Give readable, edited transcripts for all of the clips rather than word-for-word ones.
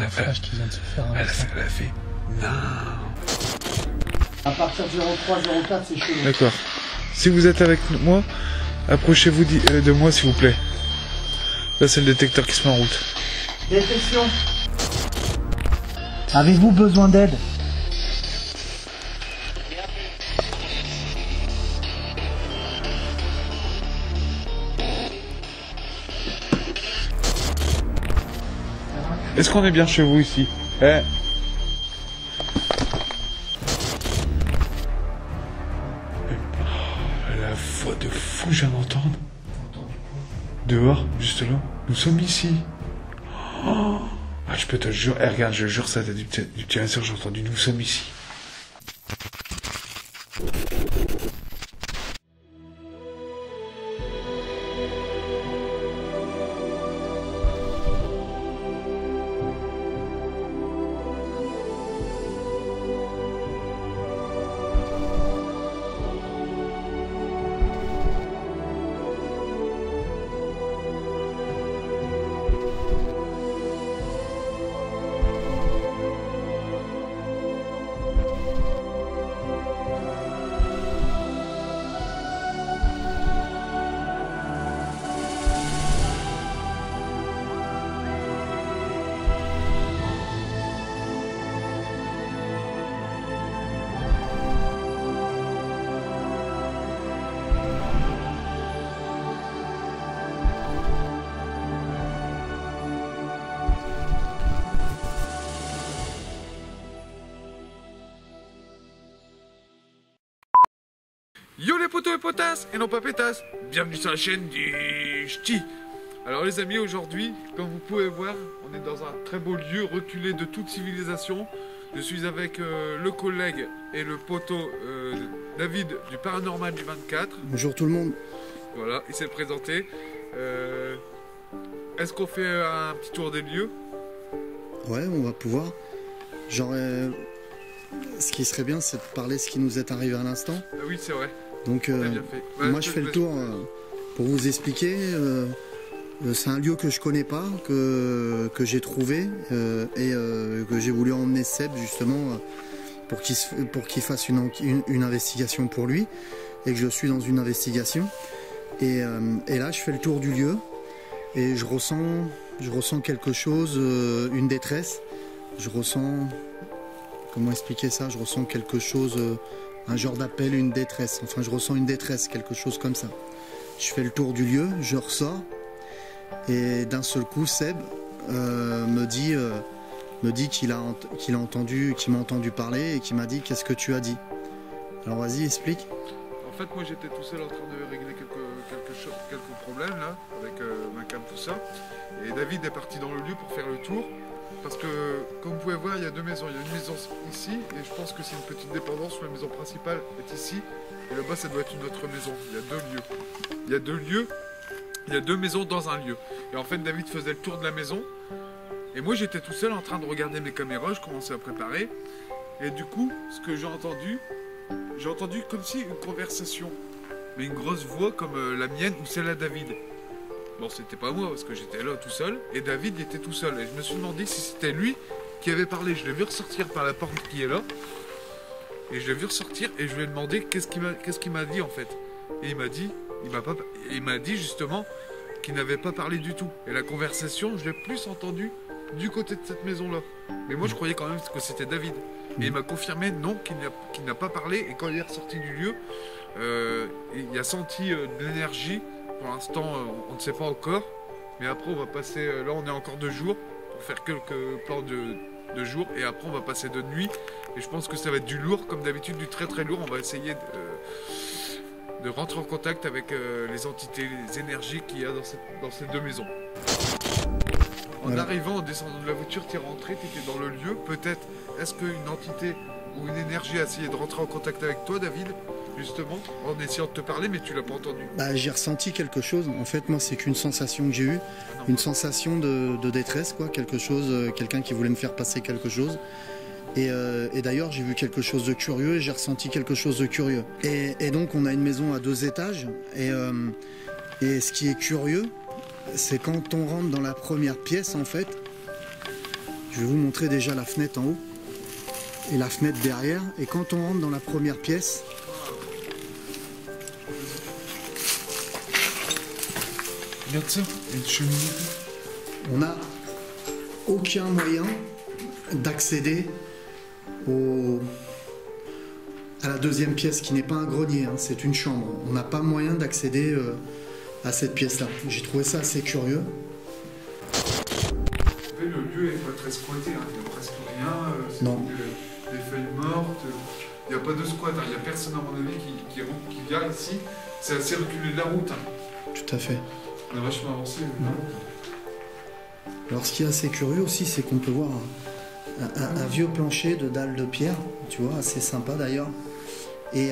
un flash qui vient de se faire. Elle a fait. Non. À partir de 03-04, c'est chelou. D'accord. Si vous êtes avec moi, approchez-vous de moi s'il vous plaît. Là c'est le détecteur qui se met en route. Détection. Avez-vous besoin d'aide? Est-ce qu'on est bien chez vous ici? Eh? La voix de fou, je viens d'entendre. Dehors, juste là. Nous sommes ici. Oh, ah, je peux te jurer. Eh, regarde, je jure, ça, du petit insert, j'ai entendu. Nous sommes ici. Yo les potos et potasses, et non pas pétasses, bienvenue sur la chaîne du Ch'ti. Alors les amis, aujourd'hui, comme vous pouvez voir, on est dans un très beau lieu reculé de toute civilisation. Je suis avec le collègue et le poteau David du Paranormal du 24. Bonjour tout le monde. Voilà, il s'est présenté. Est-ce qu'on fait un petit tour des lieux? Ouais, on va pouvoir. Genre, ce qui serait bien, c'est de parler ce qui nous est arrivé à l'instant. Ah oui, c'est vrai. Donc, moi je fais le tour pour vous expliquer. C'est un lieu que je connais pas, que j'ai trouvé et que j'ai voulu emmener Seb justement pour qu'il fasse une investigation pour lui, et que je suis dans une investigation. Et là, je fais le tour du lieu et je ressens quelque chose, une détresse. Je ressens, comment expliquer ça? Je ressens quelque chose, un genre d'appel, une détresse. Enfin, je ressens une détresse, quelque chose comme ça. Je fais le tour du lieu, je ressors, et d'un seul coup, Seb me dit qu'il m'a entendu parler et qu'il m'a dit: qu'est-ce que tu as dit? Alors vas-y, explique. En fait, moi j'étais tout seul en train de régler quelques problèmes là, avec ma cam, tout ça. Et David est parti dans le lieu pour faire le tour. Parce que, comme vous pouvez voir, il y a deux maisons. Il y a une maison ici, et je pense que c'est une petite dépendance où la maison principale est ici. Et là-bas, ça doit être une autre maison. Il y a deux lieux. Il y a deux maisons dans un lieu. Et en fait, David faisait le tour de la maison. Et moi, j'étais tout seul en train de regarder mes caméras. Je commençais à préparer. Et du coup, ce que j'ai entendu comme si une conversation. Mais une grosse voix comme la mienne ou celle à David. Bon, c'était pas moi parce que j'étais là tout seul et David était tout seul. Et je me suis demandé si c'était lui qui avait parlé. Je l'ai vu ressortir par la porte qui est là. Et je l'ai vu ressortir et je lui ai demandé qu'est-ce qu'il m'a dit en fait. Et il m'a dit justement qu'il n'avait pas parlé du tout. Et la conversation, je l'ai plus entendue du côté de cette maison-là. Mais moi, je croyais quand même que c'était David. Et il m'a confirmé non, qu'il n'a pas parlé. Et quand il est ressorti du lieu, il a senti de l'énergie. Pour l'instant, on ne sait pas encore. Mais après, on va passer... là, on est encore de jour pour faire quelques plans de jour. Et après, on va passer de nuit. Et je pense que ça va être du lourd, comme d'habitude, du très très lourd. On va essayer de rentrer en contact avec les entités, les énergies qu'il y a dans ces deux maisons. En arrivant, en descendant de la voiture, tu es rentré, tu étais dans le lieu. Peut-être, est-ce qu'une entité ou une énergie a essayé de rentrer en contact avec toi, David, justement, en essayant de te parler, mais tu l'as pas entendu? Bah, j'ai ressenti quelque chose. En fait, moi, c'est qu'une sensation que j'ai eue, une sensation de détresse, quoi, quelque chose, quelqu'un qui voulait me faire passer quelque chose. Et d'ailleurs, j'ai vu quelque chose de curieux et j'ai ressenti quelque chose de curieux. Et donc, on a une maison à 2 étages. Et ce qui est curieux, c'est quand on rentre dans la première pièce, en fait, Je vais vous montrer déjà la fenêtre en haut et la fenêtre derrière. Et quand on rentre dans la première pièce, regarde ça, une cheminée. on n'a aucun moyen d'accéder à la deuxième pièce qui n'est pas un grenier, hein, c'est une chambre. On n'a pas moyen d'accéder à cette pièce-là. J'ai trouvé ça assez curieux. Le lieu n'est pas très squatté, hein. Il n'y a presque rien. Non. Des feuilles mortes. Il n'y a pas de squat, hein. Il n'y a personne à mon avis qui vient ici. C'est assez reculé de la route. Hein. Tout à fait. On a vachement avancé. Alors ce qui est assez curieux aussi, c'est qu'on peut voir un vieux plancher de dalles de pierre, tu vois, assez sympa d'ailleurs. Et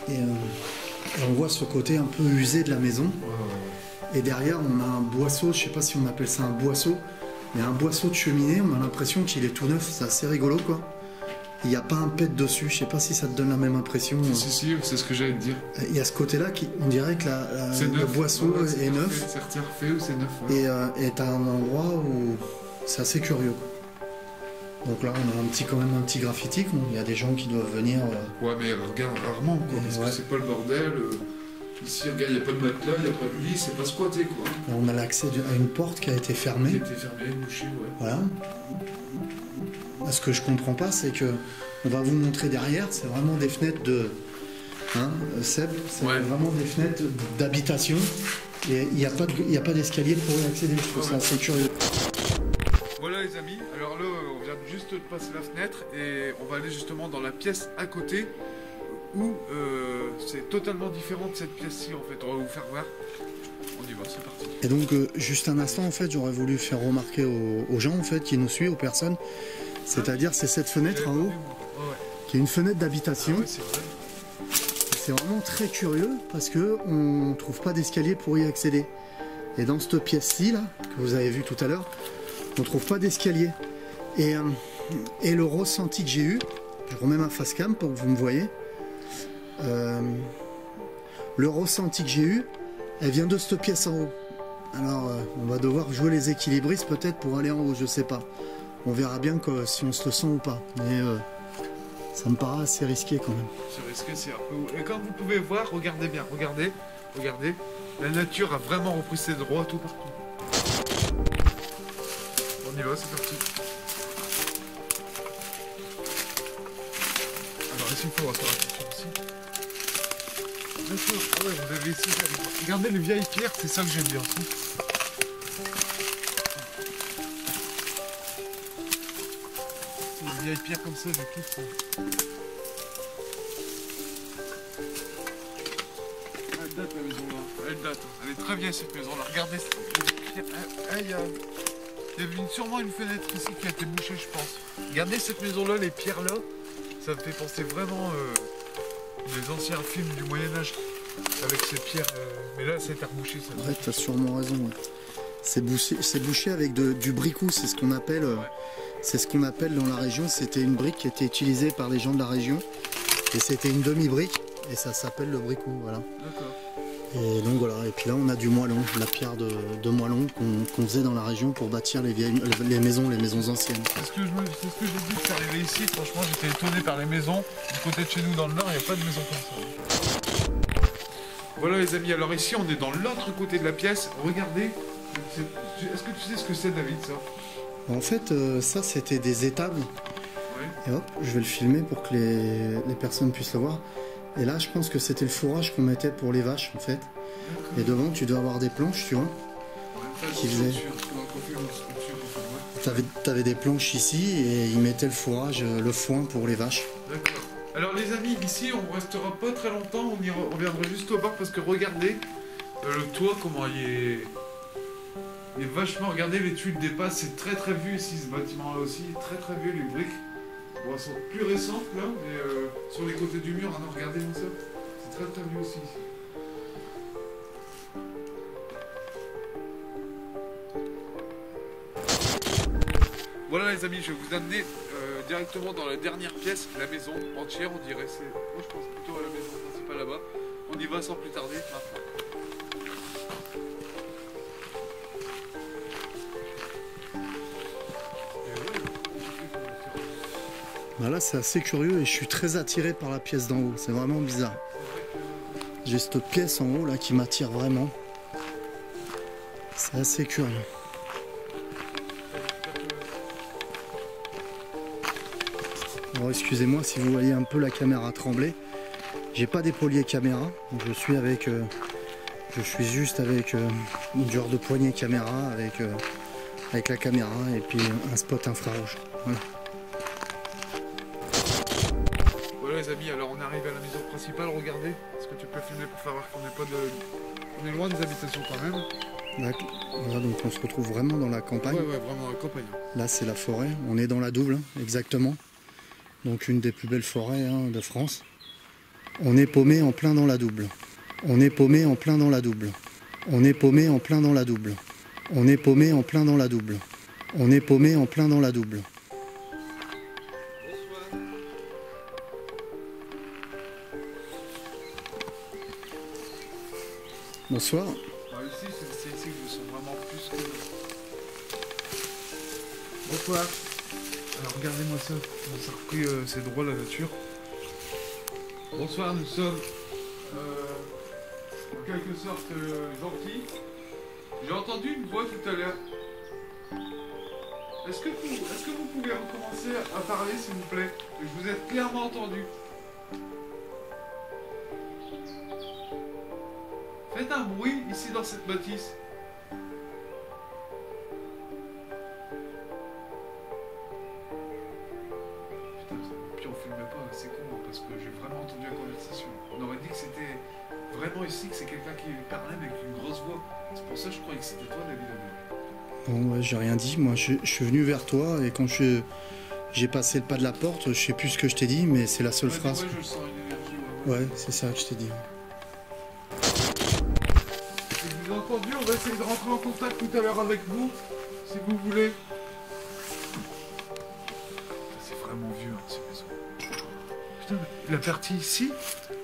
on voit ce côté un peu usé de la maison. Et derrière, on a un boisseau, je sais pas si on appelle ça un boisseau, mais un boisseau de cheminée, on a l'impression qu'il est tout neuf, c'est assez rigolo quoi. Il n'y a pas un pet dessus, je sais pas si ça te donne la même impression. Si, c'est ce que j'allais te dire. Il y a ce côté-là, on dirait que le boisseau est neuf. C'est refait ou c'est neuf. Et est à un endroit où c'est assez curieux. Donc là, on a quand même un petit graffiti. Il y a des gens qui doivent venir. Ouais, mais regarde rarement, quoi, parce que c'est pas le bordel. Ici, regarde, il n'y a pas de matelas, il n'y a pas de lit, c'est pas squatté, quoi. On a l'accès à une porte qui a été fermée. Qui a été fermée, bouchée, ouais. Voilà. Ce que je comprends pas, c'est que on va vous montrer derrière, c'est vraiment des fenêtres de. Hein, Seb, c'est vraiment des fenêtres d'habitation. Et il n'y a pas d'escalier pour y accéder. Je trouve ça assez curieux. Voilà les amis, alors là on vient juste de passer la fenêtre et on va aller justement dans la pièce à côté où c'est totalement différent de cette pièce-ci en fait. On va vous faire voir. On y va, c'est parti. Et donc juste un instant en fait, j'aurais voulu faire remarquer aux gens en fait qui nous suivent, aux personnes. C'est-à-dire c'est cette fenêtre en haut qui est une fenêtre d'habitation. Ah ouais, c'est vrai. C'est vraiment très curieux parce que on trouve pas d'escalier pour y accéder. Et dans cette pièce-ci là que vous avez vu tout à l'heure, on trouve pas d'escalier. Et le ressenti que j'ai eu, je remets ma face cam pour que vous me voyez. Le ressenti que j'ai eu, elle vient de cette pièce en haut. Alors on va devoir jouer les équilibristes peut-être pour aller en haut, je sais pas. On verra bien si on se le sent ou pas. Mais ça me paraît assez risqué quand même. C'est risqué, c'est un peu... Et comme vous pouvez voir, regardez bien, regardez. La nature a vraiment repris ses droits tout partout. On y va, c'est parti. Alors ici, il faut faire attention aussi. D'accord, ah ouais, vous avez ici... Regardez les vieilles pierres, c'est ça que j'aime bien aussi. Les vieilles pierres comme ça, je kiffe ça. Elle date la maison là. Elle date, elle est très vieille cette maison là. Regardez, il y a sûrement une fenêtre ici qui a été bouchée je pense. Regardez cette maison là, les pierres là, ça me fait penser vraiment les anciens films du Moyen-Âge avec ces pierres. Mais là ça a été rebouché ça. Ouais, t'as sûrement raison. Ouais. C'est bouché avec du bricou, c'est ce qu'on appelle. C'est ce qu'on appelle dans la région, c'était une brique qui était utilisée par les gens de la région. Et c'était une demi-brique, et ça s'appelle le bricou, voilà. D'accord. Et donc voilà, et puis là on a du moellon, la pierre de moellon qu'on faisait dans la région pour bâtir les maisons anciennes. C'est ce que j'ai dit, c'est arrivé ici, franchement j'étais étonné par les maisons. Du côté de chez nous dans le nord, il n'y a pas de maison comme ça. Voilà les amis, alors ici on est dans l'autre côté de la pièce, regardez. Est-ce que tu sais ce que c'est David ça? En fait, ça c'était des étables. Oui. Et hop, je vais le filmer pour que les personnes puissent le voir. Et là, je pense que c'était le fourrage qu'on mettait pour les vaches, en fait. Et devant, tu dois avoir des planches, tu vois, qui faisaient... T'avais des planches ici et ils mettaient le fourrage, le foin pour les vaches. D'accord. Alors les amis, ici, on restera pas très longtemps. On reviendra juste au bar parce que regardez le toit, comment il est vachement, regardez les tuiles dépassent, c'est très très vieux ici ce bâtiment là aussi, très vieux les briques. Bon, elles sont plus récentes là, mais sur les côtés du mur, non, regardez comme ça, c'est très vieux aussi. Voilà les amis, je vais vous amener directement dans la dernière pièce, la maison entière, on dirait, moi je pense plutôt à la maison principale là-bas. On y va sans plus tarder maintenant. Bah là c'est assez curieux et je suis très attiré par la pièce d'en haut, c'est vraiment bizarre. J'ai cette pièce en haut là qui m'attire vraiment. C'est assez curieux. Alors excusez-moi si vous voyez un peu la caméra trembler. J'ai pas déployé caméra, donc je suis juste avec une genre de poignée caméra avec la caméra et puis un spot infrarouge. Voilà. Voilà les amis, alors on arrive à la maison principale, regardez. Est-ce que tu peux filmer pour faire voir qu'on n'est pas de... On est loin des habitations quand même. Voilà, donc on se retrouve vraiment dans la campagne. Ouais, vraiment dans la campagne. Là c'est la forêt, on est dans la Double, hein, exactement. Donc une des plus belles forêts hein, de France. On est paumé en plein dans la Double. On est paumé en plein dans la Double. On est paumé en plein dans la Double. On est paumé en plein dans la Double. On est paumé en plein dans la Double. Bonsoir. Alors ici, c'est ici que je me sens vraiment plus que... Bonsoir. Alors regardez-moi ça. Ça a repris, c'est drôle la nature. Bonsoir, nous sommes en quelque sorte gentils. J'ai entendu une voix tout à l'heure. Est-ce que vous pouvez recommencer à parler s'il vous plaît? Je vous ai clairement entendu. Faites un bruit ici dans cette bâtisse. Putain, puis on filmait pas, c'est con hein, parce que j'ai vraiment entendu la conversation. On aurait dit que c'était vraiment ici, que c'est quelqu'un qui parlait avec une grosse voix. C'est pour ça que je croyais que c'était toi, David. Bon, ouais, j'ai rien dit. Moi, je suis venu vers toi et quand j'ai passé le pas de la porte, je sais plus ce que je t'ai dit, mais c'est la seule phrase. Ouais, je sens une énergie. Ouais, c'est ça que je t'ai dit. Si vous avez entendu, on va essayer de rentrer en contact tout à l'heure avec vous, si vous voulez. C'est vraiment vieux, hein, ces maisons. Putain, la partie ici,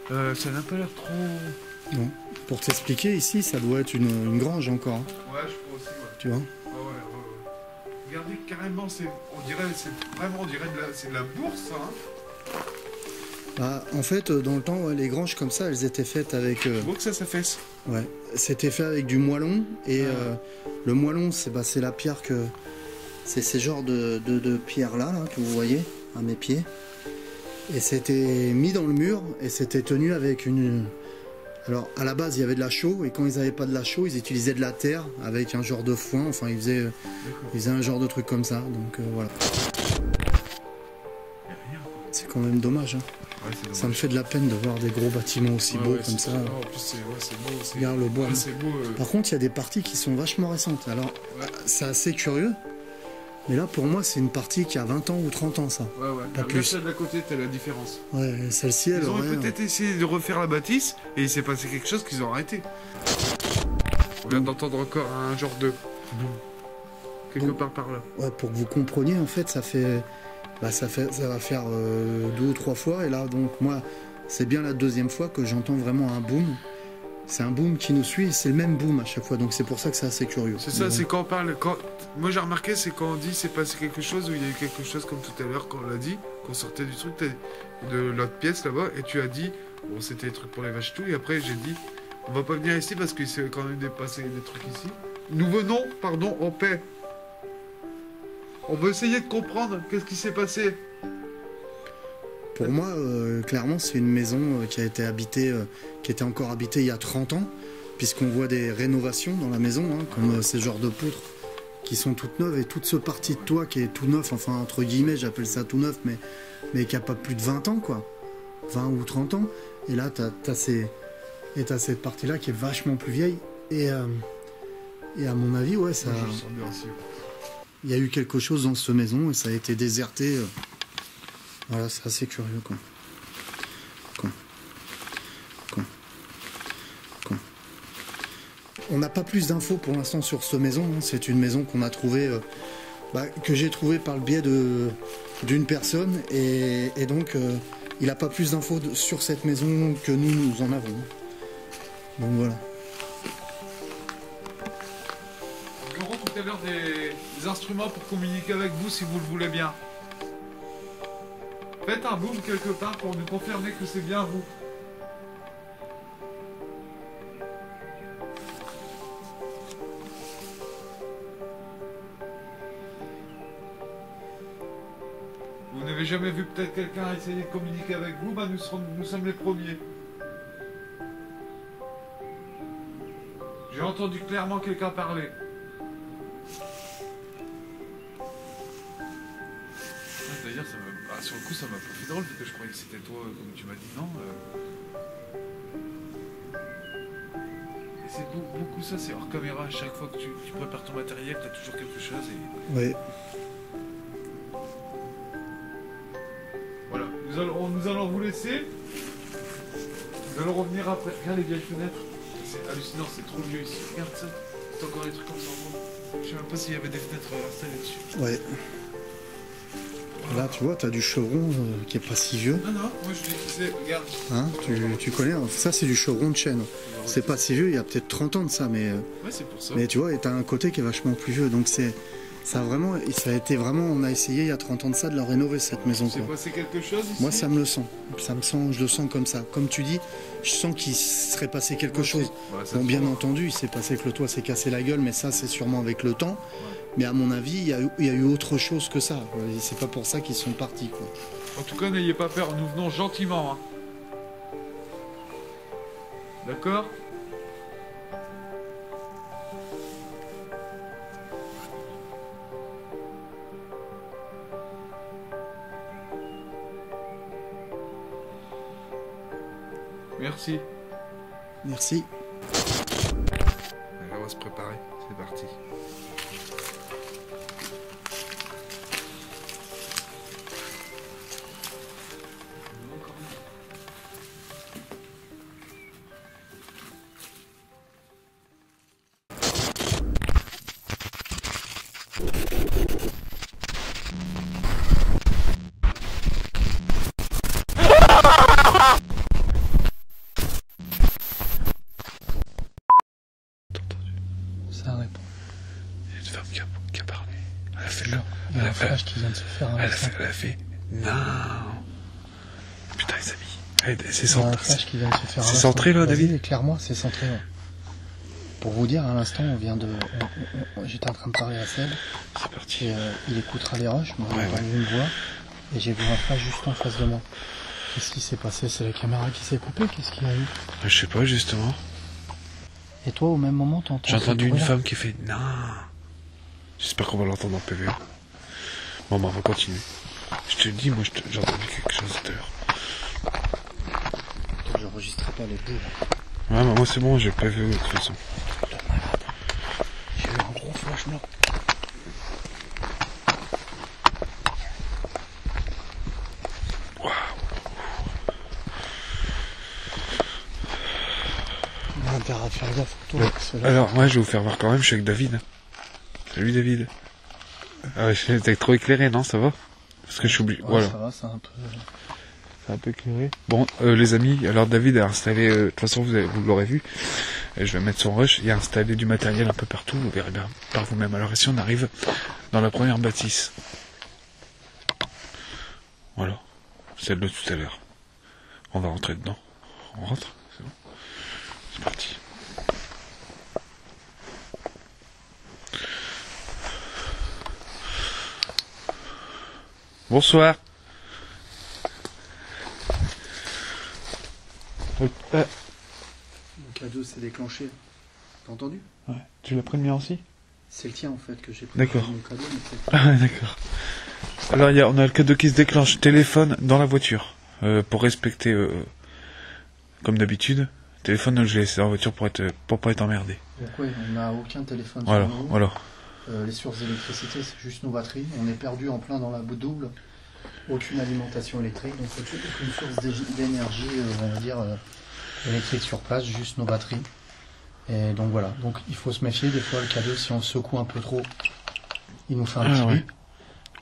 ça n'a pas l'air trop... Non. Pour t'expliquer, ici, ça doit être une grange encore. Hein. Ouais, je crois aussi, ouais. Tu vois? Ouais. Regardez, carrément, on dirait c'est de la bourse, hein. Bah, en fait, dans le temps, ouais, les granges comme ça, elles étaient faites avec... Je vois que ça s'affaisse. Ouais, c'était fait avec du moellon. Et le moellon, c'est la pierre que... C'est ces genres de pierres-là, là, que vous voyez, à mes pieds. Et c'était mis dans le mur, et c'était tenu avec une... Alors, à la base, il y avait de la chaux, et quand ils n'avaient pas de la chaux, ils utilisaient de la terre avec un genre de foin. Enfin, ils faisaient un genre de truc comme ça. Donc, voilà. C'est quand même dommage, hein. Ouais, c'est dommage. Ça me fait de la peine de voir des gros bâtiments aussi beaux comme ça. En plus, c'est beau. Regarde le bois. Ouais, c'est beau. Par contre, il y a des parties qui sont vachement récentes. Alors, c'est assez curieux. Mais là, pour moi, c'est une partie qui a 20 ans ou 30 ans, ça. Ouais. Pas plus. Celle d'à côté, t'as la différence. Ouais, celle-ci, elle Ils aurait... auraient peut-être essayé de refaire la bâtisse, et il s'est passé quelque chose qu'ils ont arrêté. On vient d'entendre encore un genre de... quelque part par là. Ouais, pour que vous compreniez, en fait, ça fait... Bah, ça va faire 2 ou 3 fois. Et là, donc, moi, c'est bien la deuxième fois que j'entends vraiment un boom. C'est un boom qui nous suit, c'est le même boom à chaque fois, donc c'est pour ça que c'est assez curieux. C'est ça, c'est quand on parle... Moi j'ai remarqué, c'est quand on dit c'est passé quelque chose, ou il y a eu quelque chose comme tout à l'heure, quand on l'a dit, qu'on sortait du truc de l'autre pièce là-bas, et tu as dit, bon c'était des trucs pour les vaches tout, et après j'ai dit, on va pas venir ici parce qu'il s'est quand même dépassé des trucs ici. Nous venons, pardon, en paix. On veut essayer de comprendre qu'est-ce qui s'est passé. Pour moi, clairement, c'est une maison qui a été habitée, qui était encore habitée il y a 30 ans, puisqu'on voit des rénovations dans la maison, hein, comme ces genres de poutres qui sont toutes neuves, et toute ce parti de toit qui est tout neuf, enfin entre guillemets, j'appelle ça tout neuf, mais qui a pas plus de 20 ans, quoi. 20 ou 30 ans. Et là, t'as cette partie-là qui est vachement plus vieille. Et à mon avis, ouais, ça... Je le sens bien aussi. Il y a eu quelque chose dans cette maison et ça a été déserté. Voilà, c'est assez curieux, quoi. On n'a pas plus d'infos pour l'instant sur cette maison. Hein. C'est une maison qu'on a trouvée, que j'ai trouvée par le biais d'une personne. Et donc, il n'a pas plus d'infos sur cette maison que nous en avons. Donc voilà. Nous aurons tout à l'heure des instruments pour communiquer avec vous si vous le voulez bien. Faites un boom quelque part pour nous confirmer que c'est bien vous. Vous n'avez jamais vu peut-être quelqu'un essayer de communiquer avec vous, bah nous sommes les premiers. J'ai entendu clairement quelqu'un parler. D'ailleurs, sur le coup, ça m'a pas fait drôle, parce que je croyais que c'était toi, comme tu m'as dit non. Et c'est beaucoup ça, c'est hors caméra. À chaque fois que tu prépares ton matériel, t'as toujours quelque chose. Et... Oui. Voilà, nous allons vous laisser. Nous allons revenir après. Regarde les vieilles fenêtres. C'est hallucinant, c'est trop vieux ici. Regarde ça. C'est encore des trucs comme ça en bas. Je sais même pas s'il y avait des fenêtres installées dessus. Ouais. Là, tu vois, tu as du chevron qui est pas si vieux. Non, moi je dis, c'est, regarde. Hein, tu connais, ça c'est du chevron de chêne. C'est pas si vieux, il y a peut-être 30 ans de ça, mais. Ouais, c'est pour ça. Mais tu vois, et tu as un côté qui est vachement plus vieux. Donc ça a été vraiment, on a essayé il y a 30 ans de ça de la rénover cette maison. C'est passé quelque chose ici? Moi, ça me le sent. Je le sens comme ça. Comme tu dis, je sens qu'il serait passé quelque chose. Bon, bien entendu, il s'est passé que le toit s'est cassé la gueule, mais ça, c'est sûrement avec le temps. Ouais. Mais à mon avis, il y a eu autre chose que ça. C'est pas pour ça qu'ils sont partis, quoi. En tout cas, n'ayez pas peur, nous venons gentiment. Hein. D'accord? Merci. Merci. On va se préparer, c'est parti. Qui a parlé. Elle a fait le. Il y a un flash qui vient de se faire. Elle a fait. Non. Putain, les amis. C'est centré. Il y a un flash qui vient de se faire. C'est centré là, David? Éclaire-moi, c'est centré. Ouais. Pour vous dire, à l'instant, on vient de. J'étais en train de parler à Seb. C'est parti. Et, il écoutera les rushs, mais on a entendu une voix. Et j'ai vu un flash juste en face de moi. Qu'est-ce qui s'est passé? C'est la caméra qui s'est coupée? Qu'est-ce qu'il y a eu? Je sais pas, justement. Et toi, au même moment, t'entends? J'ai entendu une femme qui fait non. J'espère qu'on va l'entendre en PV. Bon, bah, on va continuer. Je te le dis, moi, j'ai entendu quelque chose tout à l'heure. J'enregistrerai pas les bruits, là. Ouais, bah, moi, c'est bon, j'ai le PV de toute façon. J'ai eu un gros flash blanc. Waouh. On a intérêt à faire gaffe. Alors, moi, je vais vous faire voir quand même, je suis avec David. Salut David. Ah ouais, t'es trop éclairé, non? Ça va? Parce que je suis oublié. Ouais, voilà. Ça va, c'est un peu... C'est un peu éclairé. Bon, les amis, alors David a installé, de toute façon vous l'aurez vu, je vais mettre son rush, il a installé du matériel un peu partout, vous verrez bien par vous-même. Alors ici on arrive dans la première bâtisse. Voilà, celle de tout à l'heure. On va rentrer dedans. On rentre? C'est bon? C'est parti. Bonsoir. Le cadeau s'est déclenché. T'as entendu? Ouais. Tu l'as pris le mien aussi? C'est le tien en fait que j'ai pris. D'accord. Mon cadeau, mais ah ouais, d'accord. Alors on a le cadeau qui se déclenche. Téléphone dans la voiture. Pour respecter, comme d'habitude. Téléphone, je l'ai laissé dans la voiture pour pas être emmerdé. Donc oui, on n'a aucun téléphone voilà, sur nous. Voilà. Les sources d'électricité, c'est juste nos batteries. On est perdu en plein dans la double. Aucune alimentation électrique, donc aucune source d'énergie, on va dire, électrique sur place, juste nos batteries. Et donc voilà, donc il faut se méfier, des fois le cadeau, si on le secoue un peu trop, il nous fait un petit bip.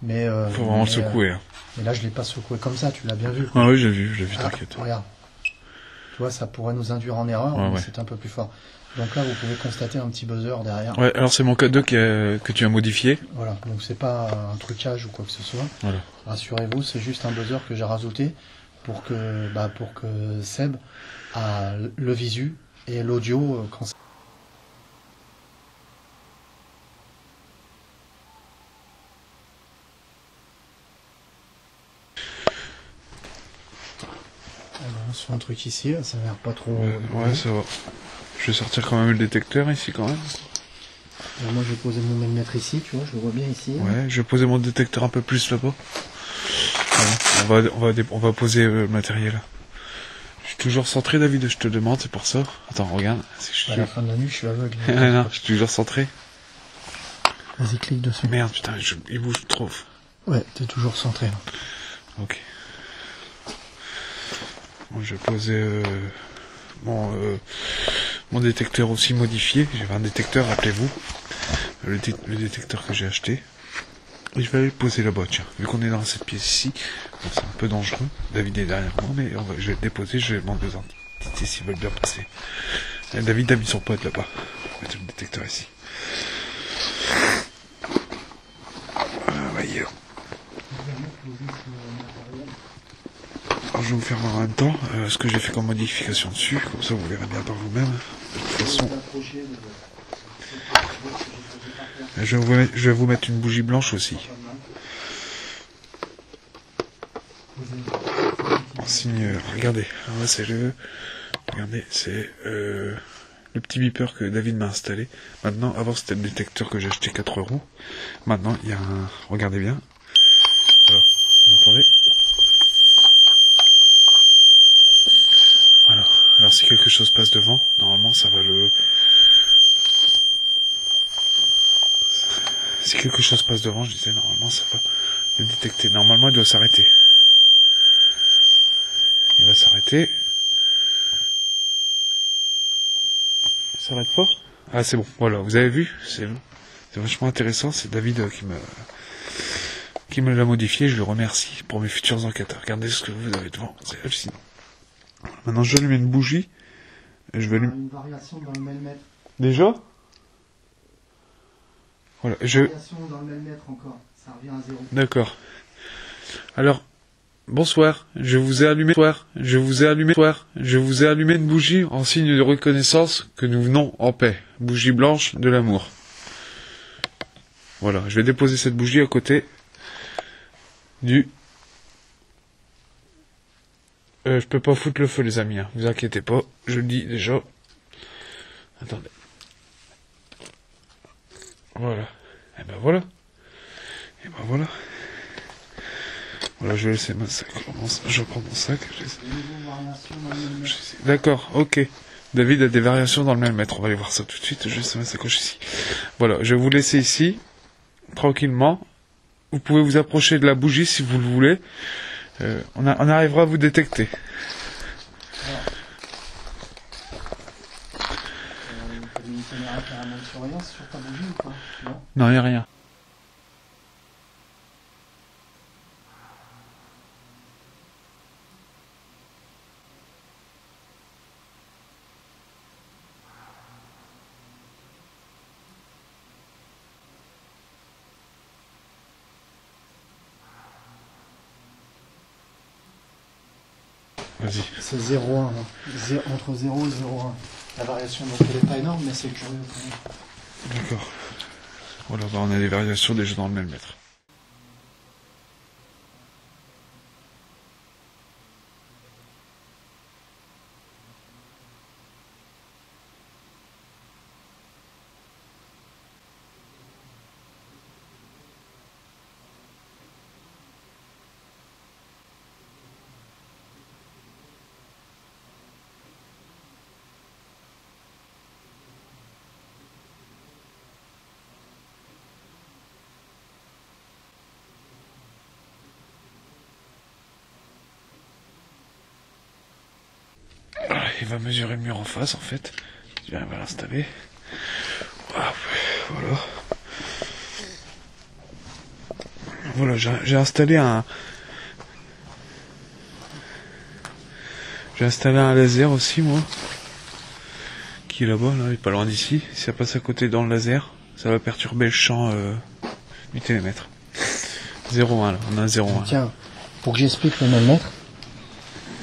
Mais faut vraiment le secouer. Mais là, je l'ai pas secoué comme ça, tu l'as bien vu. Ah oui, j'ai vu, t'inquiète. Regarde. Tu vois, ça pourrait nous induire en erreur, Ouais, mais ouais. c'est un peu plus fort. Donc là, vous pouvez constater un petit buzzer derrière. Ouais, alors c'est mon code 2 que tu as modifié. Voilà, donc c'est pas un trucage ou quoi que ce soit. Voilà. Rassurez-vous, c'est juste un buzzer que j'ai rajouté pour que Seb a le visu et l'audio quand ça... Alors, on se fait un truc ici, là, ça a l'air pas trop... Ouais, ça va. Je vais sortir quand même le détecteur ici quand même. Alors, moi, je vais poser mon millimètre ici, tu vois, je le vois bien ici. Ouais, je vais poser mon détecteur un peu plus là-bas. Voilà. On va poser le matériel. Je suis toujours centré, David, je te demande, c'est pour ça. Attends, regarde. À la fin de la nuit, je suis aveugle. Non, je suis toujours centré. Vas-y, clique dessus. Merde, putain, il bouge trop. Ouais, t'es toujours centré. Là. Ok. Bon, je vais poser mon détecteur aussi modifié. J'avais un détecteur, rappelez-vous. Le détecteur que j'ai acheté. Et je vais aller le poser là-bas, tiens. Vu qu'on est dans cette pièce ici, bon, c'est un peu dangereux. David est derrière moi, mais je vais le déposer, je vais demander aux entités s'ils veulent bien passer. Et David a mis son pote là-bas. On va mettre le détecteur ici. Voyons. Alors, je vais vous faire voir en même temps ce que j'ai fait comme modification dessus, comme ça vous verrez bien par vous-même. De toute façon, je vais vous mettre une bougie blanche aussi. En signe, regardez, là c'est regardez, c'est le petit beeper que David m'a installé. Maintenant, avant c'était le détecteur que j'ai acheté 4 €. Maintenant, il y a un, regardez bien. Alors, vous entendez? Voilà. Alors si quelque chose passe devant, normalement ça va le... Si quelque chose passe devant, je disais, normalement ça va le détecter. Normalement il doit s'arrêter. Il va s'arrêter. Il s'arrête pas? Ah c'est bon, voilà, vous avez vu? C'est vachement intéressant, c'est David qui me l'a modifié, je le remercie pour mes futurs enquêteurs. Regardez ce que vous avez devant, c'est hallucinant. Maintenant, je lui mets une bougie. Et je vais lui... Une variation dans le millimètre. Déjà? Voilà, Variation dans le millimètre encore. Ça revient à 0. D'accord. Alors, bonsoir. Je vous ai allumé une bougie en signe de reconnaissance que nous venons en paix. Bougie blanche de l'amour. Voilà, je vais déposer cette bougie à côté du... je peux pas foutre le feu, les amis, hein. Vous inquiétez pas, je le dis déjà. Attendez. Voilà. Et ben voilà. Et ben voilà. Voilà, je vais laisser ma sac. Je reprends mon sac. D'accord, ok. David a des variations dans le millimètre. On va aller voir ça tout de suite. Je laisse ma sacoche ici. Voilà, je vais vous laisser ici, tranquillement. Vous pouvez vous approcher de la bougie si vous le voulez. On arrivera à vous détecter. T'as mis une caméra carrément de surveillance sur ta bougie ou pas? Non, il n'y a rien. Vas-y. C'est 0,1. Entre 0 et 0,1. La variation, donc elle n'est pas énorme, mais c'est curieux quand même. D'accord. Voilà, bah on a des variations déjà dans le millimètre. Il va mesurer le mur en face en fait. Il va l'installer. Voilà. Voilà, j'ai installé J'ai installé un laser aussi, moi. Qui est là-bas, là, il est pas loin d'ici. Si ça passe à côté dans le laser, ça va perturber le champ du télémètre. 0,1 là, on a un 0,1. Tiens, pour que j'explique le millimètre.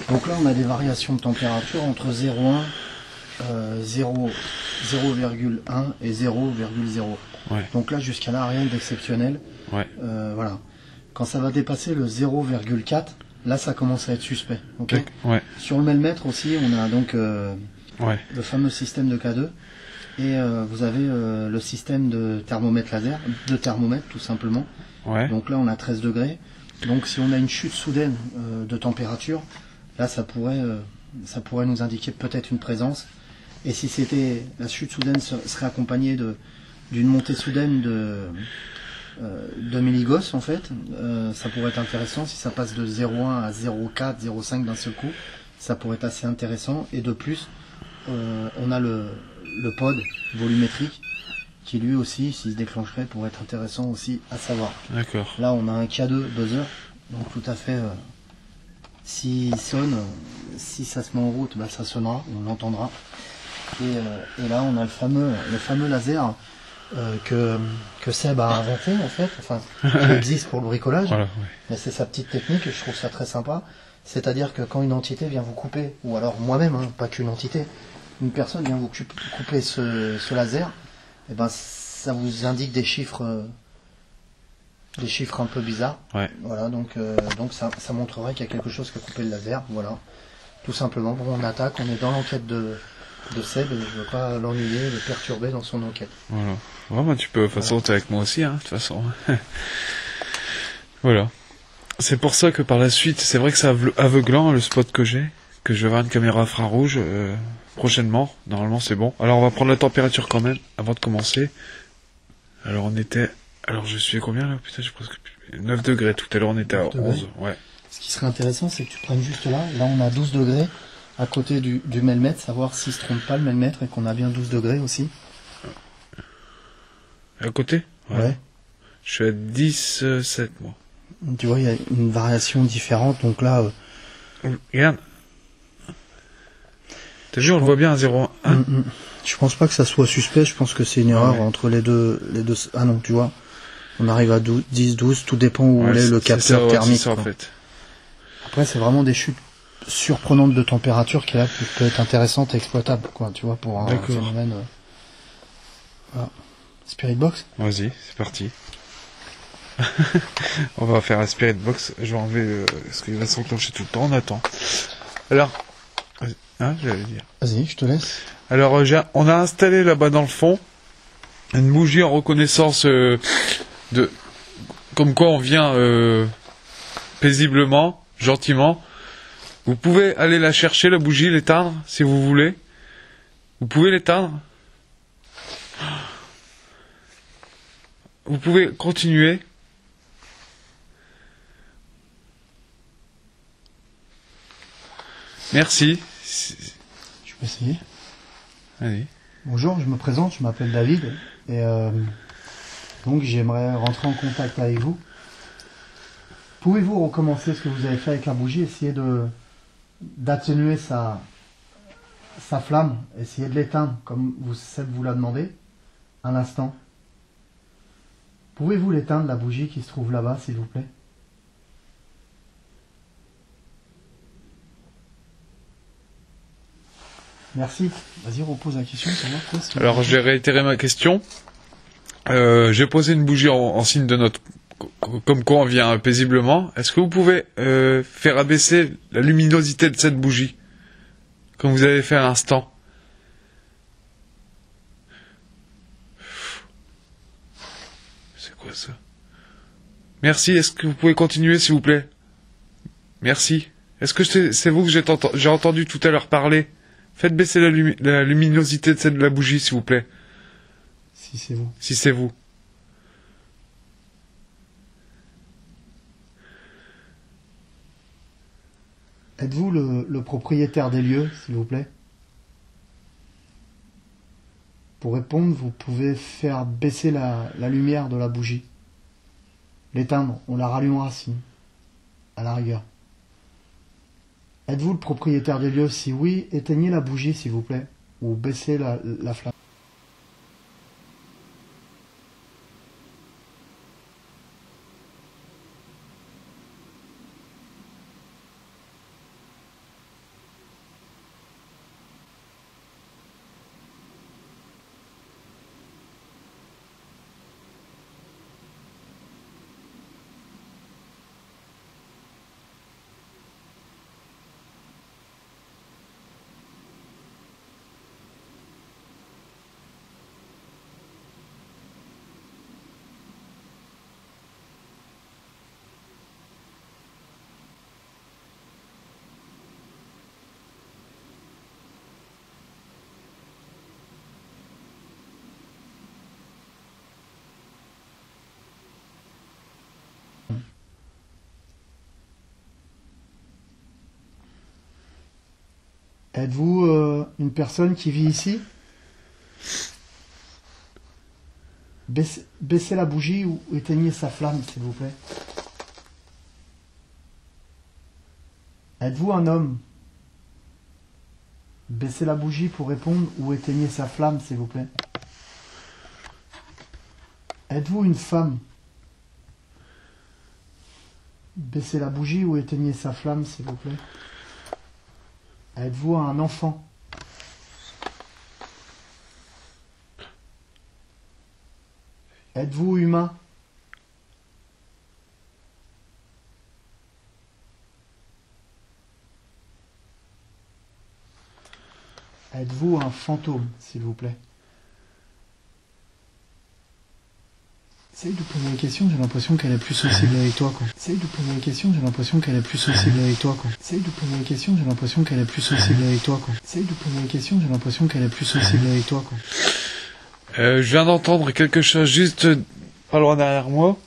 Donc là, on a des variations de température entre 0,1, 0,1 et 0,0. Ouais. Donc là, jusqu'à là, rien d'exceptionnel. Ouais. Voilà. Quand ça va dépasser le 0,4, là, ça commence à être suspect. Okay, ouais. Sur le millimètre aussi, on a donc ouais. le fameux système de K2. Et vous avez le système de thermomètre laser, de thermomètre tout simplement. Ouais. Donc là, on a 13 degrés. Donc si on a une chute soudaine de température, là, ça pourrait nous indiquer peut-être une présence. Et si c'était la chute soudaine serait accompagnée d'une montée soudaine de milligauss en fait, ça pourrait être intéressant. Si ça passe de 0,1 à 0,4, 0,5 d'un seul coup, ça pourrait être assez intéressant. Et de plus, on a le pod volumétrique qui lui aussi, s'il se déclencherait, pourrait être intéressant aussi à savoir. D'accord. Là, on a un K2 buzzer, donc tout à fait. S'il sonne, si ça se met en route, bah, ça sonnera, on l'entendra. Et là, on a le fameux laser que Seb a inventé en fait, enfin, qui existe pour le bricolage. Voilà, ouais. Mais c'est sa petite technique, je trouve ça très sympa. C'est-à-dire que quand une entité vient vous couper, ou alors moi-même, hein, pas qu'une entité, une personne vient vous couper ce laser, et ben ça vous indique des chiffres un peu bizarres. Ouais. Voilà, donc ça montrerait qu'il y a quelque chose qui a coupé le laser. Voilà, tout simplement. Bon, on attaque, on est dans l'enquête de Seb et je veux pas l'ennuyer, le perturber dans son enquête. Voilà. Ouais, bah, tu peux, de toute façon, t'es avec moi aussi, hein, de toute façon. Voilà. C'est pour ça que par la suite, c'est vrai que c'est aveuglant le spot que j'ai, que je vais avoir une caméra infrarouge prochainement. Normalement, c'est bon. Alors, on va prendre la température quand même avant de commencer. Alors, je suis à combien là? Putain, j'ai presque 9 degrés. Tout à l'heure, on était à 11. Ouais. Ce qui serait intéressant, c'est que tu prennes juste là. Là, on a 12 degrés à côté du millimètre, savoir s'il se trompe pas le millimètre et qu'on a bien 12 degrés aussi. À côté? Ouais. Je suis à 10,7 moi. Tu vois, il y a une variation différente, donc là... Regarde. T'as vu, on le voit bien à 0,1. Je pense pas que ça soit suspect, je pense que c'est une erreur entre les deux... Ah non, tu vois, on arrive à 10, 12, tout dépend où est le capteur thermique. C'est ça, en fait. Après, c'est vraiment des chutes surprenantes de température qui là peut être intéressantes et exploitables, quoi, tu vois, pour un phénomène... Voilà. Spirit Box? Vas-y, c'est parti. On va faire la Spirit Box. Je vais enlever ce qui va s'enclencher tout le temps. On attend. Alors, hein, j'allais dire. Vas-y, je te laisse. Alors, on a installé là-bas dans le fond une bougie en reconnaissance comme quoi on vient paisiblement, gentiment. Vous pouvez aller la chercher, la bougie, l'éteindre si vous voulez. Vous pouvez l'éteindre. Vous pouvez continuer. Merci. Je peux essayer. Allez. Bonjour, je me présente, je m'appelle David et donc j'aimerais rentrer en contact avec vous. Pouvez-vous recommencer ce que vous avez fait avec la bougie, essayer d'atténuer sa flamme, essayer de l'éteindre comme Seb vous l'a demandé un instant. Pouvez-vous l'éteindre, la bougie qui se trouve là-bas, s'il vous plaît? Merci. Vas-y, repose la question. Alors, je vais réitérer ma question. J'ai posé une bougie en signe de note, comme quoi on vient paisiblement. Est-ce que vous pouvez faire abaisser la luminosité de cette bougie, comme vous avez fait à l'instant? C'est quoi ça? Merci. Est-ce que vous pouvez continuer, s'il vous plaît? Merci. Est-ce que c'est vous que j'ai entendu tout à l'heure parler? Faites baisser la luminosité de la bougie, s'il vous plaît. Si c'est vous. Si c'est vous. Êtes-vous le propriétaire des lieux, s'il vous plaît? Pour répondre, vous pouvez faire baisser la lumière de la bougie. L'éteindre, on la rallumera si, à la rigueur. Êtes-vous le propriétaire des lieux? Si oui, éteignez la bougie s'il vous plaît. Ou baissez la flamme. Êtes-vous une personne qui vit ici? Baissez la bougie ou éteignez sa flamme, s'il vous plaît. Êtes-vous un homme? Baissez la bougie pour répondre ou éteignez sa flamme, s'il vous plaît. Êtes-vous une femme? Baissez la bougie ou éteignez sa flamme, s'il vous plaît. Êtes-vous un enfant? Êtes-vous humain? Êtes-vous un fantôme, s'il vous plaît? Essaye de poser une question, j'ai l'impression qu'elle est plus sensible avec toi, quoi. Essaye de poser une question, j'ai l'impression qu'elle est plus sensible avec toi, quoi. Essaye de poser une question, j'ai l'impression qu'elle est plus sensible avec toi, quoi. Essaye de poser une question, j'ai l'impression qu'elle est plus sensible avec toi, quoi. Je viens d'entendre quelque chose juste pas loin derrière moi.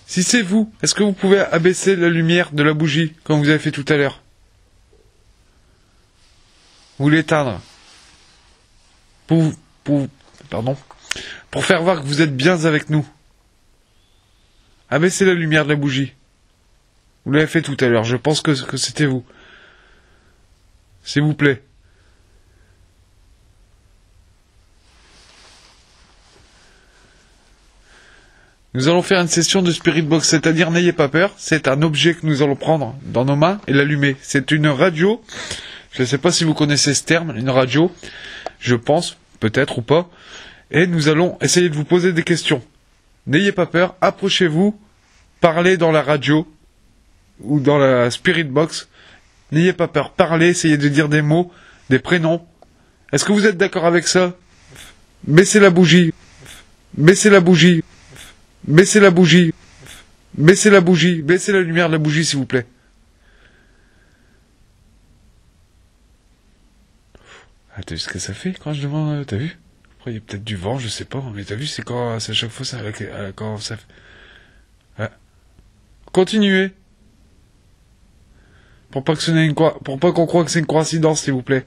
Si c'est vous, est-ce que vous pouvez abaisser la lumière de la bougie, comme vous avez fait tout à l'heure? Ou l'éteindre? Pour faire voir que vous êtes bien avec nous. Abaissez la lumière de la bougie. Vous l'avez fait tout à l'heure, je pense que c'était vous. S'il vous plaît. Nous allons faire une session de Spirit Box, c'est-à-dire n'ayez pas peur, c'est un objet que nous allons prendre dans nos mains et l'allumer. C'est une radio, je ne sais pas si vous connaissez ce terme, une radio, je pense, peut-être ou pas, et nous allons essayer de vous poser des questions. N'ayez pas peur, approchez-vous, parlez dans la radio ou dans la Spirit Box, n'ayez pas peur, parlez, essayez de dire des mots, des prénoms. Est-ce que vous êtes d'accord avec ça? Baissez la bougie, baissez la bougie. Baissez la bougie. Baissez la bougie. Baissez la lumière de la bougie, s'il vous plaît. Ah, t'as vu ce que ça fait quand je demande... T'as vu? Après, il y a peut-être du vent, je sais pas. Mais t'as vu, c'est quand... C'est à chaque fois, ça... Quand ça fait... Ah. Continuez. Pour pas qu'on croie que c'est une coïncidence, s'il vous plaît.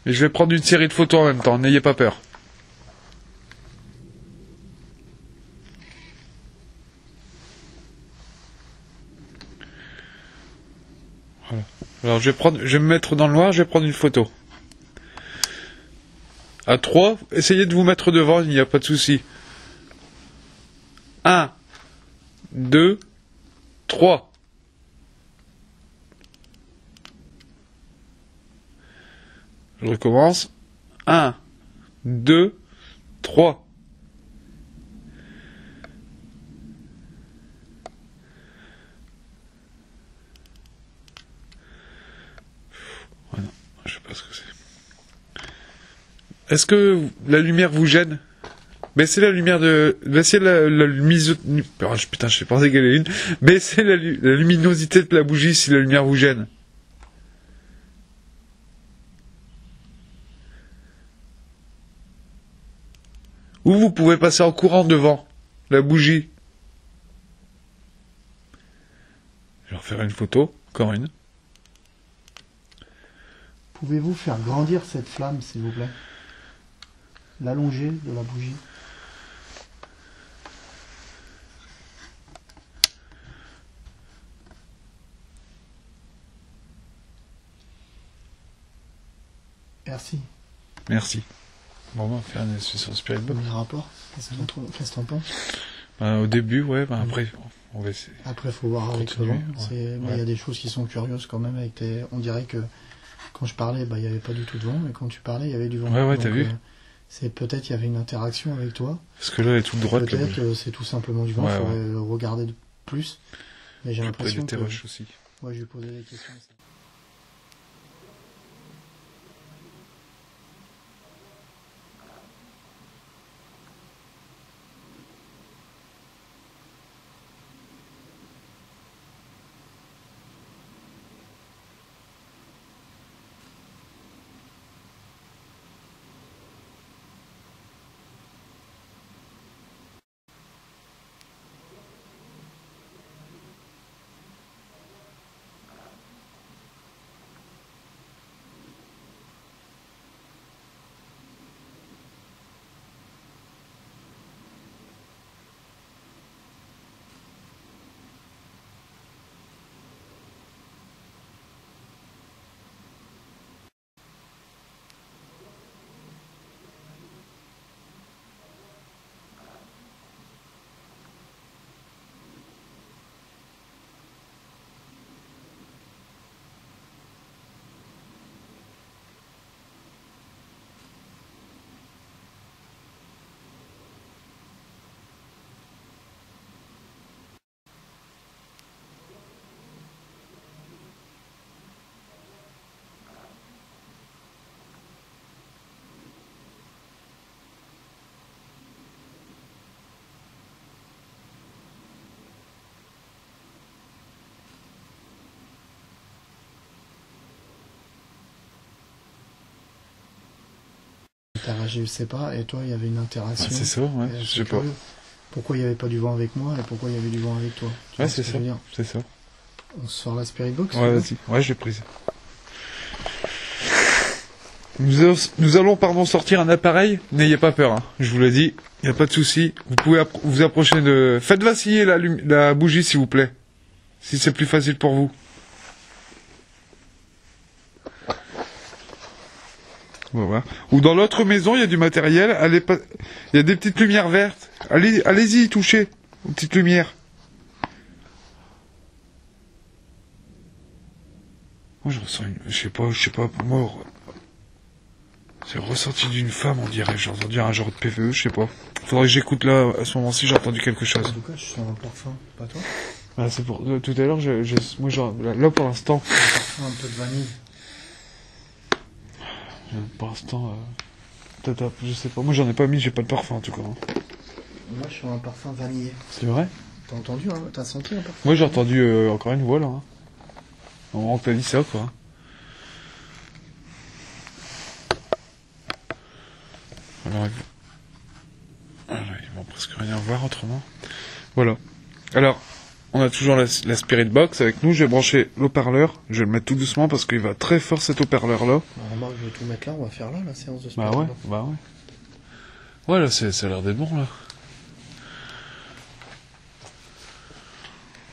Et je vais prendre une série de photos en même temps, n'ayez pas peur. Voilà. Alors je vais me mettre dans le noir, je vais prendre une photo. À 3, essayez de vous mettre devant, il n'y a pas de souci. 1, 2, 3. Je recommence. 1, 2, 3. Ouais, non, je sais pas ce que c'est. Est-ce que la lumière vous gêne? Baissez la lumière de... Baissez la luminosité... Oh, putain, je sais pas égaler une. Baissez la luminosité de la bougie si la lumière vous gêne. Ou vous pouvez passer en courant devant la bougie. Je vais refaire une photo, encore une. Pouvez-vous faire grandir cette flamme, s'il vous plaît? l'allongée de la bougie. Merci. Merci. Bon, on va faire une session Spirit Box. Premier rapport, qu'est-ce que t'en penses? Au début, ouais, après, on va essayer. Après, il faut voir avec le Continuer, vent. ouais. Mais il y a des choses qui sont curieuses quand même. On dirait que quand je parlais, il n'y avait pas du tout de vent, mais quand tu parlais, il y avait du vent. Ouais, t'as vu. Peut-être il y avait une interaction avec toi. Parce que là, elle est toute droite. Peut-être c'est tout simplement du vent. Il faudrait regarder de plus. Mais j'ai l'impression que... aussi. Ouais, je lui posais des questions. Je sais pas, et toi il y avait une interaction. C'est ça, ouais, je sais pas. Pourquoi il n'y avait pas du vent avec moi et pourquoi il y avait du vent avec toi? Ouais, c'est ça. C'est ça. On sort la Spirit Box? Ouais, vas-y. Ouais, je l'ai prise. Nous allons sortir un appareil. N'ayez pas peur, hein. Je vous l'ai dit, il n'y a pas de souci. Vous pouvez vous approcher de... Faites vaciller la bougie, s'il vous plaît. Si c'est plus facile pour vous. Voilà. Ou dans l'autre maison, il y a du matériel. Il y a des petites lumières vertes. Allez-y, touchez aux petites lumières. Moi, je ressens je sais pas, pour moi, c'est le ressenti d'une femme, on dirait. J'ai entendu un genre de PVE, je sais pas. Faudrait que j'écoute là, à ce moment-ci, j'ai entendu quelque chose. En tout cas, je sens un parfum, pas toi? Ah, c'est pour tout à l'heure, moi, là, pour l'instant. Un parfum un peu de vanille. Pour l'instant, je sais pas. Moi, j'en ai pas mis, j'ai pas de parfum en tout cas. Moi, je sens un parfum vanillé. C'est vrai? T'as entendu, hein? T'as senti un parfum? Moi, j'ai entendu encore une voix là. Hein. On t'a dit ça, quoi. Alors, ils vont presque rien voir autrement. Voilà. Alors, on a toujours la Spirit Box avec nous. Je vais brancher l'haut-parleur. Je vais le mettre tout doucement parce qu'il va très fort cet haut-parleur là. Moi, je vais tout mettre là. On va faire là la séance de Spirit Box. Bah ouais. Ouais, là, ça a l'air d'être bon là.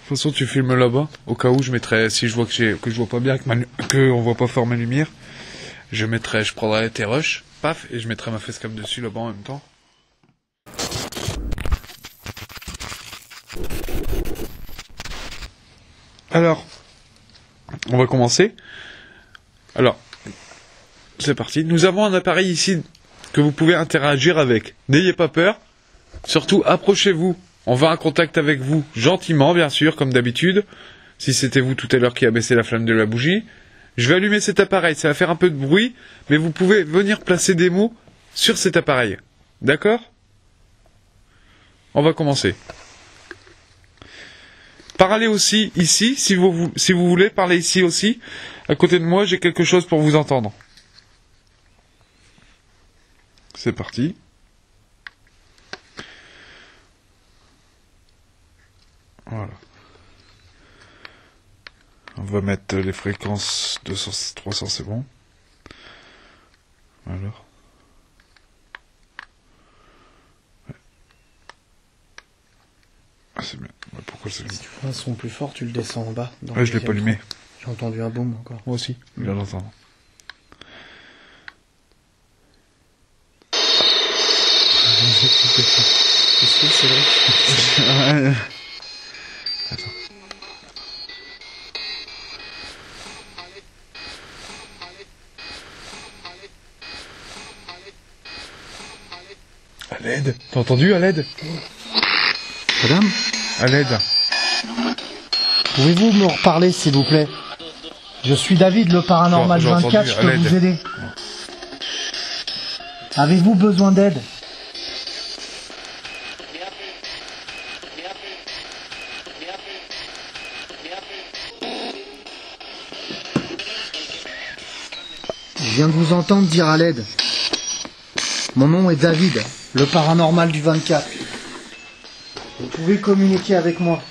De toute façon, tu filmes là-bas. Au cas où, je mettrai, si je vois que je vois pas bien, que on voit pas fort ma lumière, je prendrai tes rushs, paf, et je mettrai ma facecam dessus là-bas en même temps. Alors, on va commencer. Alors, c'est parti. Nous avons un appareil ici que vous pouvez interagir avec. N'ayez pas peur. Surtout, approchez-vous. On va en contact avec vous gentiment, bien sûr, comme d'habitude. Si c'était vous tout à l'heure qui a baissé la flamme de la bougie. Je vais allumer cet appareil, ça va faire un peu de bruit, mais vous pouvez venir placer des mots sur cet appareil. D'accord? On va commencer. Parlez aussi ici, si vous voulez, parlez ici aussi. À côté de moi, j'ai quelque chose pour vous entendre. C'est parti. Voilà. On va mettre les fréquences 200, 300, c'est bon. Alors. c'est bien. Ouais, pourquoi c'est bien? Si tu veux un son plus fort, tu le descends en bas. Ouais, je l'ai pas allumé. J'ai entendu un boom encore. Moi aussi, je viens d'entendre. Est-ce que c'est vrai? Ouais. Attends. À l'aide. T'as entendu, à l'aide? Madame, À l'aide. pouvez-vous me reparler, s'il vous plaît? Je suis David, le paranormal J'ai entendu, 24, je à peux l'aide. vous aider. Avez-vous besoin d'aide? Je viens de vous entendre dire à l'aide. Mon nom est David, le paranormal du 24. Vous pouvez communiquer avec moi.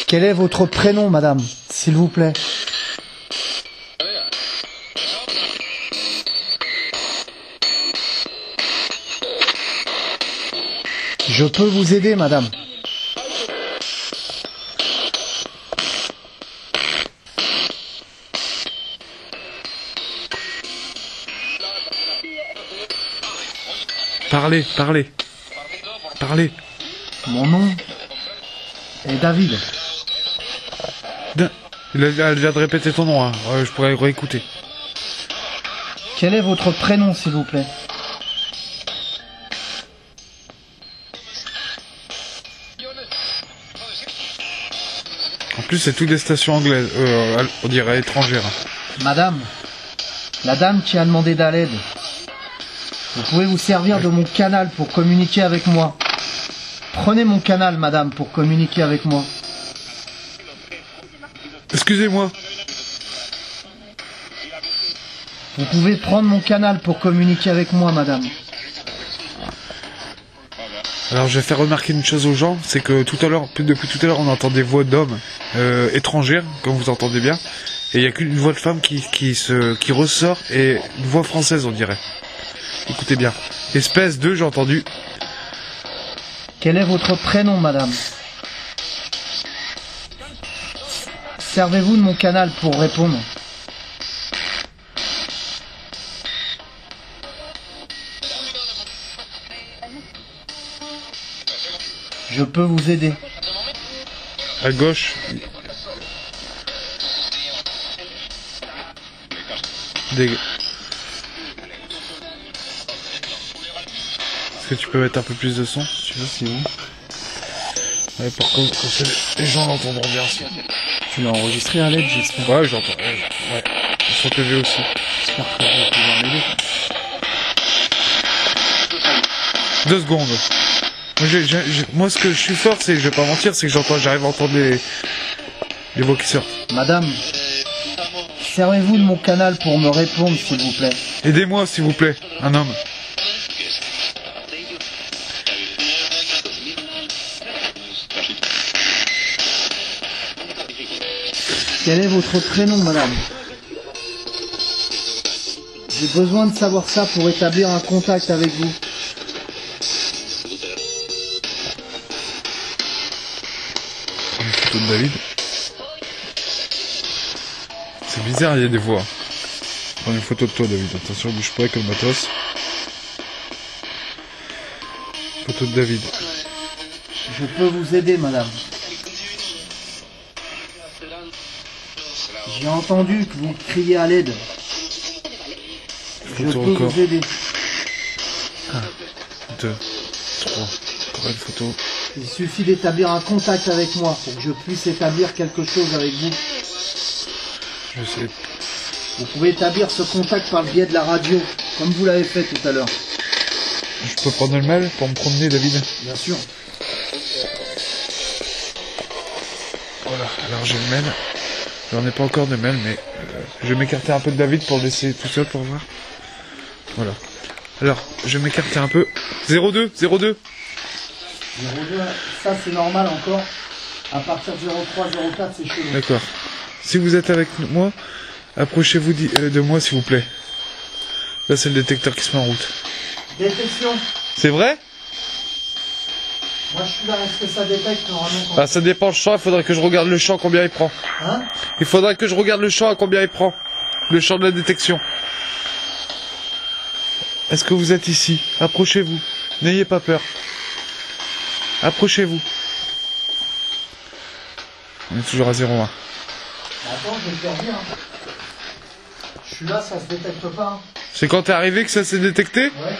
Quel est votre prénom, madame, s'il vous plaît? Je peux vous aider, madame. Parlez, parlez. Parlez. Mon nom est David. Elle vient de répéter ton nom, hein. Je pourrais réécouter. Quel est votre prénom, s'il vous plaît? En plus, c'est toutes des stations anglaises, on dirait étrangères. Madame, la dame qui a demandé d'aide. Vous pouvez vous servir de mon canal pour communiquer avec moi. Prenez mon canal, madame, pour communiquer avec moi. Excusez-moi. Vous pouvez prendre mon canal pour communiquer avec moi, madame. Alors, je vais faire remarquer une chose aux gens, c'est que depuis tout à l'heure, on entend des voix d'hommes étrangères, comme vous entendez bien, et il n'y a qu'une voix de femme qui ressort, et une voix française, on dirait. Écoutez bien. Espèce de, j'ai entendu. Quel est votre prénom, madame? Servez-vous de mon canal pour répondre. Je peux vous aider. À gauche. Est-ce que tu peux mettre un peu plus de son, si tu veux, sinon? Ouais, par contre, les gens l'entendront bien, si. Tu l'as enregistré à l'aide, j'espère. Ouais, j'entends. Ouais. Sur TV aussi. J'espère que je vais pouvoir m'aider. 2 secondes. Moi, ce que je suis fort, c'est, je vais pas mentir, c'est que j'arrive à entendre les voix qui sortent. Madame, servez-vous de mon canal pour me répondre, s'il vous plaît. Aidez-moi, s'il vous plaît, un homme. Quel est votre prénom, madame? J'ai besoin de savoir ça pour établir un contact avec vous. Une photo de David. C'est bizarre, il y a des voix. Prends une photo de toi, David. Attention, bouge pas comme matos. Photo de David. Je peux vous aider, madame. J'ai entendu que vous criez à l'aide. Je Photo peux encore. vous aider. 1, 2, 3. Encore une photo. Il suffit d'établir un contact avec moi pour que je puisse établir quelque chose avec vous. Je sais. Vous pouvez établir ce contact par le biais de la radio, comme vous l'avez fait tout à l'heure. Je peux prendre le mail pour me promener, David? Bien sûr. Voilà, alors j'ai le mail. J'en ai pas encore de mail, mais je vais m'écarter un peu de David pour le laisser tout seul pour voir. Voilà. Alors, je vais m'écarter un peu. 02, 02. 02, ça c'est normal encore. À partir de 03, 04, c'est chelou. D'accord. Si vous êtes avec moi, approchez-vous de moi s'il vous plaît. Là, c'est le détecteur qui se met en route. Détection. C'est vrai? Moi je suis là, est-ce que ça détecte normalement quand... Ah, ça dépend le champ, il faudrait que je regarde le champ, combien il prend. Hein? Il faudrait que je regarde le champ à combien il prend. Le champ de la détection. Est-ce que vous êtes ici? Approchez-vous. N'ayez pas peur. Approchez-vous. On est toujours à 0,1. Attends, je vais te faire dire. Hein. Je suis là, ça se détecte pas. Hein. C'est quand t'es arrivé que ça s'est détecté? Ouais.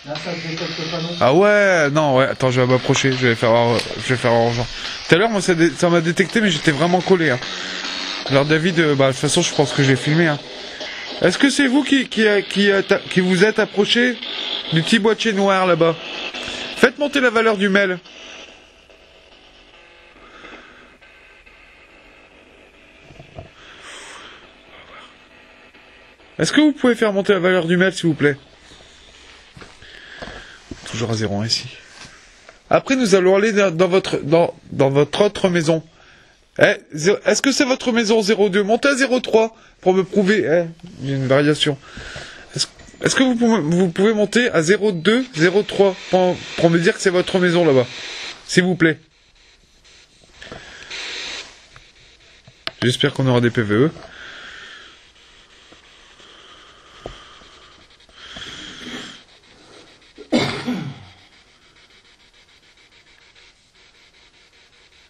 Là, ça se détecte pas non plus. Ah ouais, non, ouais, attends, je vais m'approcher, je vais faire urgent. Tout à l'heure, moi, ça m'a détecté, mais j'étais vraiment collé. Hein. Alors David, de toute façon, je pense que je l'ai filmé. Hein. Est-ce que c'est vous qui vous êtes approché du petit boîtier noir là-bas? Faites monter la valeur du mail. Est-ce que vous pouvez faire monter la valeur du mail, s'il vous plaît? Toujours à 0,1 ici. Après, nous allons aller dans votre autre maison. Est-ce que c'est votre maison 02? Montez à 03 pour me prouver. Il y a une variation. Est-ce que vous pouvez monter à 02, 03 pour me dire que c'est votre maison là-bas? S'il vous plaît. J'espère qu'on aura des PVE.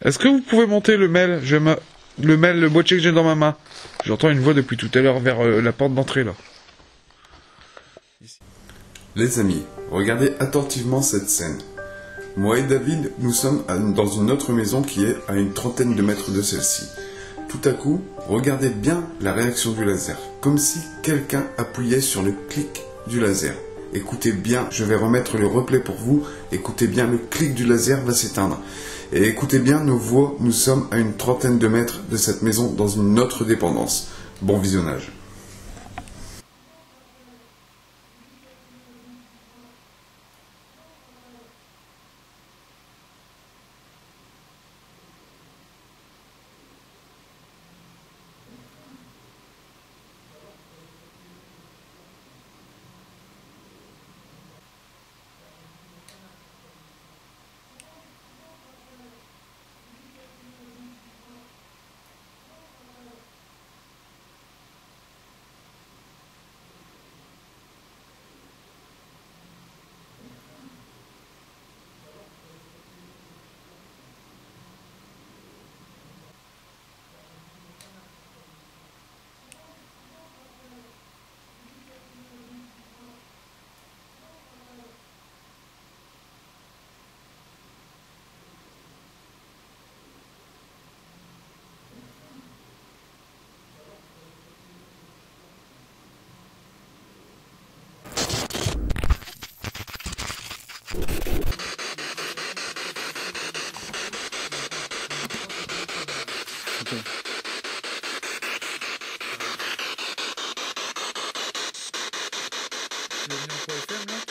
Est-ce que vous pouvez monter le mail? Le boîtier que j'ai dans ma main. J'entends une voix depuis tout à l'heure vers la porte d'entrée là. Les amis, regardez attentivement cette scène. Moi et David, nous sommes dans une autre maison qui est à une trentaine de mètres de celle-ci. Tout à coup, regardez bien la réaction du laser, comme si quelqu'un appuyait sur le clic du laser. Écoutez bien, je vais remettre le replay pour vous. Écoutez bien, le clic du laser va s'éteindre. Et écoutez bien nos voix, nous sommes à une trentaine de mètres de cette maison dans une autre dépendance. Bon visionnage.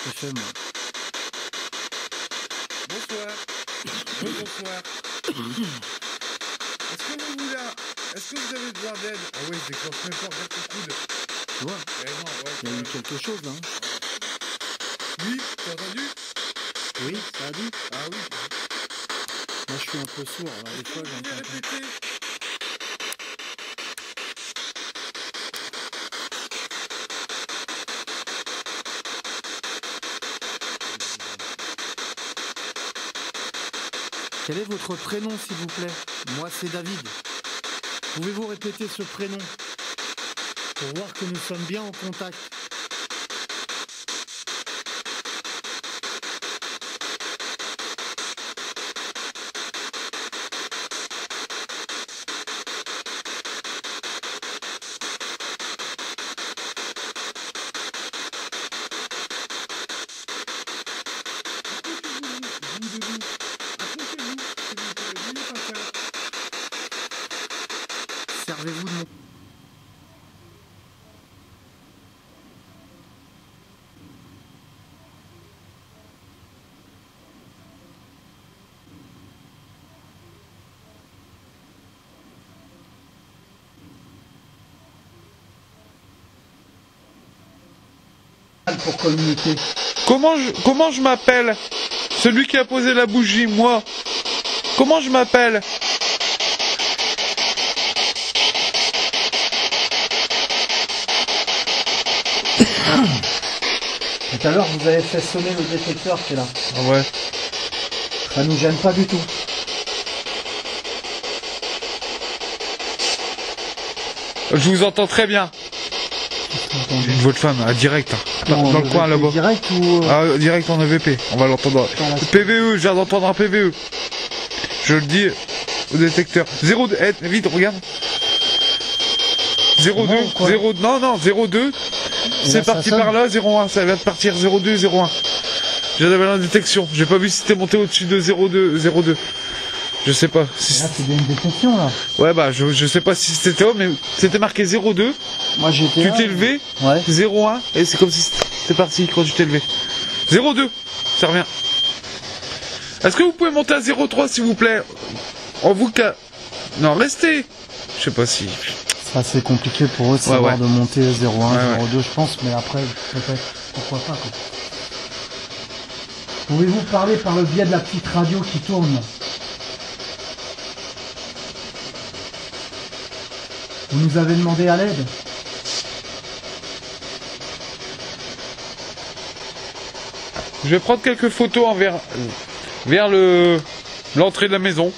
FM. Bonsoir. Bonsoir. Est-ce que vous avez besoin d'aide? Ah ouais, je déclenche même pas, regarde ton coude. Tu vois, Eh non, ouais, il y a eu quelque chose là. Oui, t'as entendu? Oui, ça a dit. Ah oui. Moi je suis un peu sourd, alors des fois j'entends pas. Répéter. Quel est votre prénom s'il vous plaît? Moi c'est David. Pouvez-vous répéter ce prénom pour voir que nous sommes bien en contact? Servez-vous de mon... mal pour communiquer. Comment je m'appelle? Celui qui a posé la bougie, moi. Comment je m'appelle? Tout à l'heure, vous avez fait sonner le détecteur qui est là. Ah ouais. Ça nous gêne pas du tout. Je vous entends très bien. J'ai une voix de femme, à direct. Hein. Dans le coin là-bas. Direct ou... Ah, direct en EVP. On va l'entendre. PVE, j'ai d'entendre un PVE. Je le dis au détecteur. 02, vite, regarde. 02, non, 02. C'est parti par là, 01. Ça vient de partir 02, 01. J'avais la détection. J'ai pas vu si c'était monté au-dessus de 02. Je sais pas. Si là, c'est bien une détection, là. Ouais, bah, je sais pas si c'était là, mais c'était marqué 02. Moi, j'étais Tu t'es levé. Ouais. 01. Et c'est comme si c'était parti quand tu t'es levé. 02. Ça revient. Est-ce que vous pouvez monter à 03, s'il vous plaît? En vous cas. Non, restez. Je sais pas si. Ça, c'est compliqué pour eux de savoir de monter 01, 02, je pense, mais après, peut-être, pourquoi pas, quoi. Pouvez-vous parler par le biais de la petite radio qui tourne? Vous nous avez demandé à l'aide? Je vais prendre quelques photos vers l'entrée de la maison.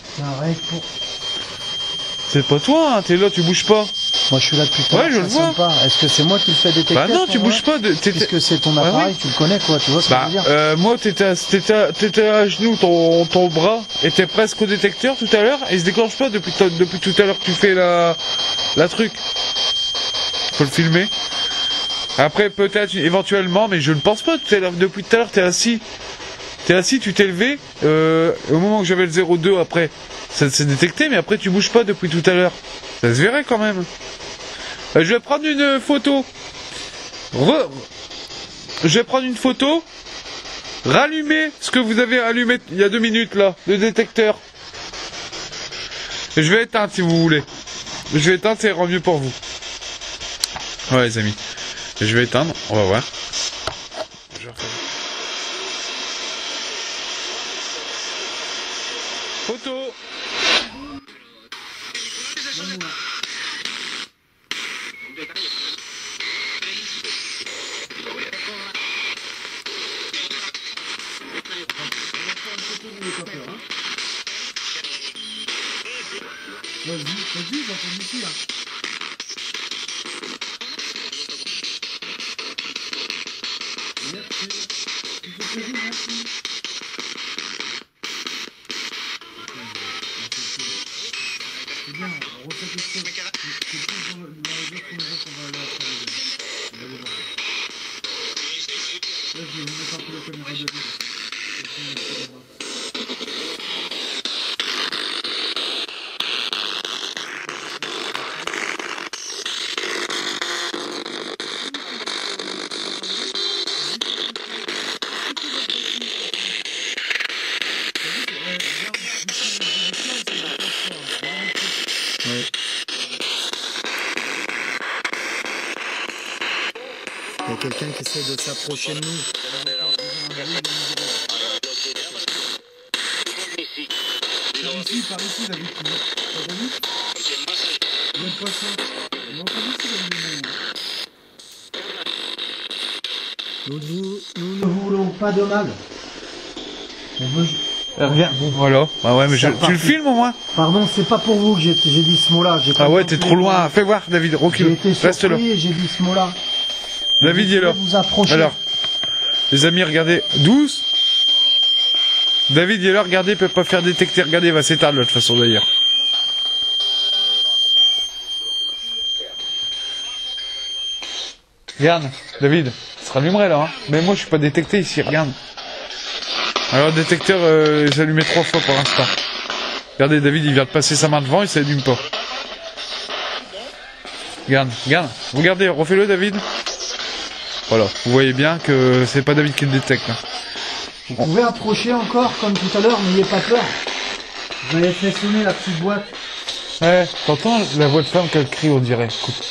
C'est pas toi, hein, t'es là, tu bouges pas. Moi je suis là depuis tout à l'heure. Ouais, je le vois. Est-ce que c'est moi qui le fais détecter? Bah non, tu bouges pas. Puisque c'est ton appareil, tu le connais quoi, tu vois ce que je veux dire. Moi t'étais à genoux, ton bras était presque au détecteur tout à l'heure et il se déclenche pas depuis tout à l'heure que tu fais la truc. Faut le filmer. Après peut-être éventuellement, mais je ne pense pas. Depuis tout à l'heure t'es assis, tu t'es levé. Au moment où j'avais le 02 après, ça s'est détecté, mais après tu bouges pas depuis tout à l'heure. Ça se verrait quand même. Je vais prendre une photo. Je vais prendre une photo. Rallumez ce que vous avez allumé il y a 2 minutes là, le détecteur. Et je vais éteindre si vous voulez. Je vais éteindre, ça ira mieux pour vous. Ouais les amis. Je vais éteindre, on va voir. Photo. Vas-y, j'entends ici là. C'est bien, on refait quelque chose. C'est plus dans les autres maisons qu'on va aller après. On va aller voir. Là, je vais vous mettre un peu la caméra de vue. Il y a quelqu'un qui essaie de s'approcher de nous. Ici, par ici, David, tu vois. T'as vu? Même pas ça. On entend ici, Nous ne voulons pas de mal. Rien. Voilà. Ah ouais, mais tu le filmes au moins? Pardon, c'est pas pour vous que j'ai dit ce mot-là. Ah ouais, t'es trop loin. Fais voir, David. Recule. Reste là. J'ai dit ce mot-là. David, il est là. Vous approchez. Alors, les amis, regardez. 12. David, il est là. Regardez, il peut pas faire détecter. Regardez, il va s'éteindre de toute façon d'ailleurs. Regarde, David. Ça se rallumerait là. Hein. Mais moi, je suis pas détecté ici. Regarde. Alors, le détecteur, il s'est allumé 3 fois pour l'instant. Regardez, David, il vient de passer sa main devant, il s'allume pas. Regarde. Regardez, refais-le, David. Voilà, vous voyez bien que c'est pas David qui le détecte. Hein. Vous pouvez approcher encore, comme tout à l'heure, n'ayez pas peur. Vous avez fait sonner la petite boîte. Ouais, t'entends la voix de femme qu'elle crie, on dirait. Écoute.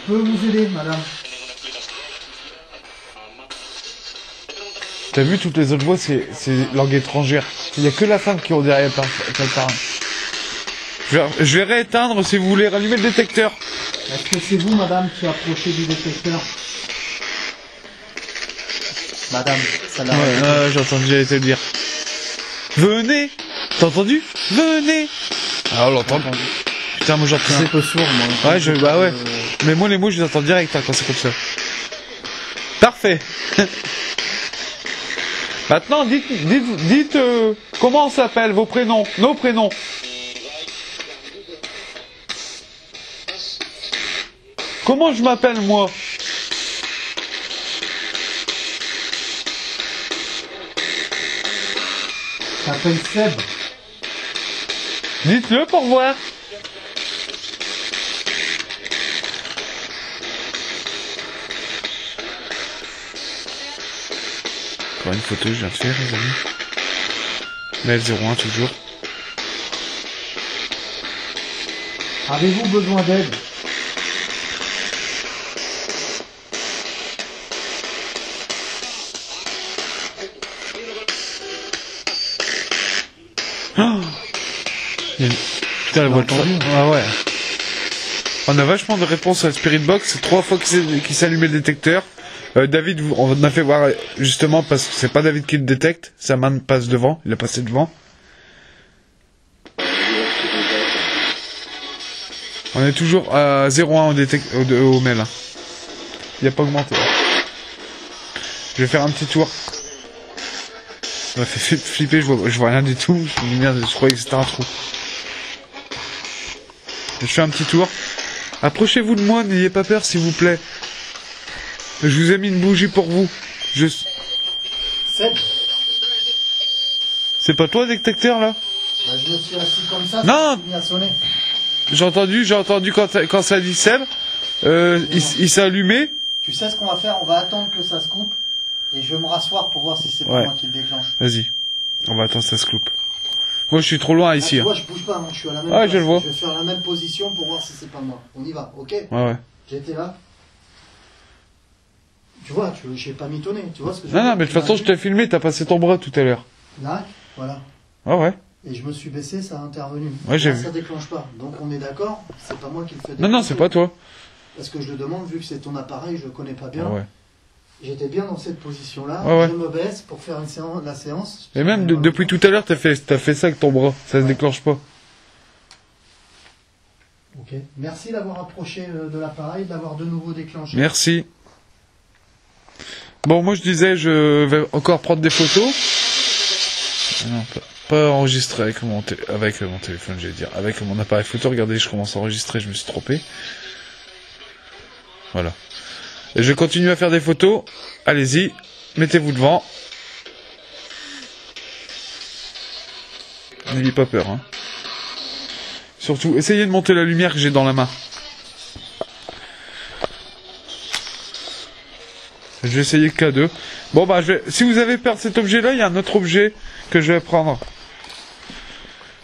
peux vous aider, madame? T'as vu, toutes les autres voix, c'est langue étrangère. Il n'y a que la femme qui on dirait qu'elle parle. Je vais rééteindre si vous voulez rallumer le détecteur. Est-ce que c'est vous, madame, qui approchez du détecteur? Madame, ça l'a... Ouais, j'ai entendu, j'allais te le dire. Venez! T'as entendu? Venez! Ah, on l'entend. Putain, moi j'entends. C'est un peu sourd, moi. Ouais, bah ouais. Mais moi, les mots, je les entends direct hein, quand c'est comme ça. Parfait! Maintenant, dites comment on s'appelle, vos prénoms, nos prénoms. Comment je m'appelle, moi? Ça s'appelle Seb. Dites-le pour voir. Encore une photo, je viens de faire, les amis. Mail 01 toujours. Avez-vous besoin d'aide? Oh putain, la voix de... Ah ouais. On a vachement de réponses à la Spirit Box. C'est 3 fois qu'il s'allumait le détecteur. David, on a fait voir justement parce que c'est pas David qui le détecte. Sa main passe devant. Il a passé devant. On est toujours à 0,1 au mail. Hein. Il n'a pas augmenté. Je vais faire un petit tour. Ça m'a fait flipper, je vois rien du tout. Je me dis merde, je croyais que c'était un trou. Je fais un petit tour. Approchez-vous de moi, n'ayez pas peur s'il vous plaît. Je vous ai mis une bougie pour vous. Seb. C'est pas toi le détecteur là? Bah, je me suis assis comme ça, non. Ça a sonné. J'ai entendu quand ça dit Seb, il s'est allumé. Tu sais ce qu'on va faire? On va attendre que ça se coupe et je vais me rasseoir pour voir si c'est pas moi qui le déclenche. Vas-y, on va attendre que ça se coupe. Moi je suis trop loin ici. Tu vois, je bouge pas, je suis à la même place. place. Je le vois. Je vais faire la même position pour voir si c'est pas moi. On y va, ok? Ouais. J'étais là. Tu vois, j'ai pas mitonné, tu vois ce que je veux dire? Non, mais de toute façon je t'ai filmé, t'as passé ton bras tout à l'heure. Là, voilà. Ah ouais. Et je me suis baissé, ça a intervenu. Ouais, j'ai là, vu. ça déclenche pas. Donc on est d'accord, c'est pas moi qui le fais. Non, c'est pas toi. Parce que je le demande, vu que c'est ton appareil, je le connais pas bien. Ah ouais. J'étais bien dans cette position-là. Ouais. Je me baisse pour faire la séance. Et même depuis tout à l'heure, t'as fait ça avec ton bras. Ça se déclenche pas. Ok. Merci d'avoir approché de l'appareil, d'avoir de nouveau déclenché. Merci. Bon, moi je disais, je vais encore prendre des photos. Non, pas enregistrer avec mon téléphone, j'allais dire. Avec mon appareil photo, regardez, je commence à enregistrer, je me suis trompé. Voilà. Et je continue à faire des photos. Allez-y, mettez-vous devant. N'ayez pas peur, hein. Surtout, essayez de monter la lumière que j'ai dans la main. Je vais essayer K2. Bon bah si vous avez peur de cet objet là, il y a un autre objet que je vais prendre.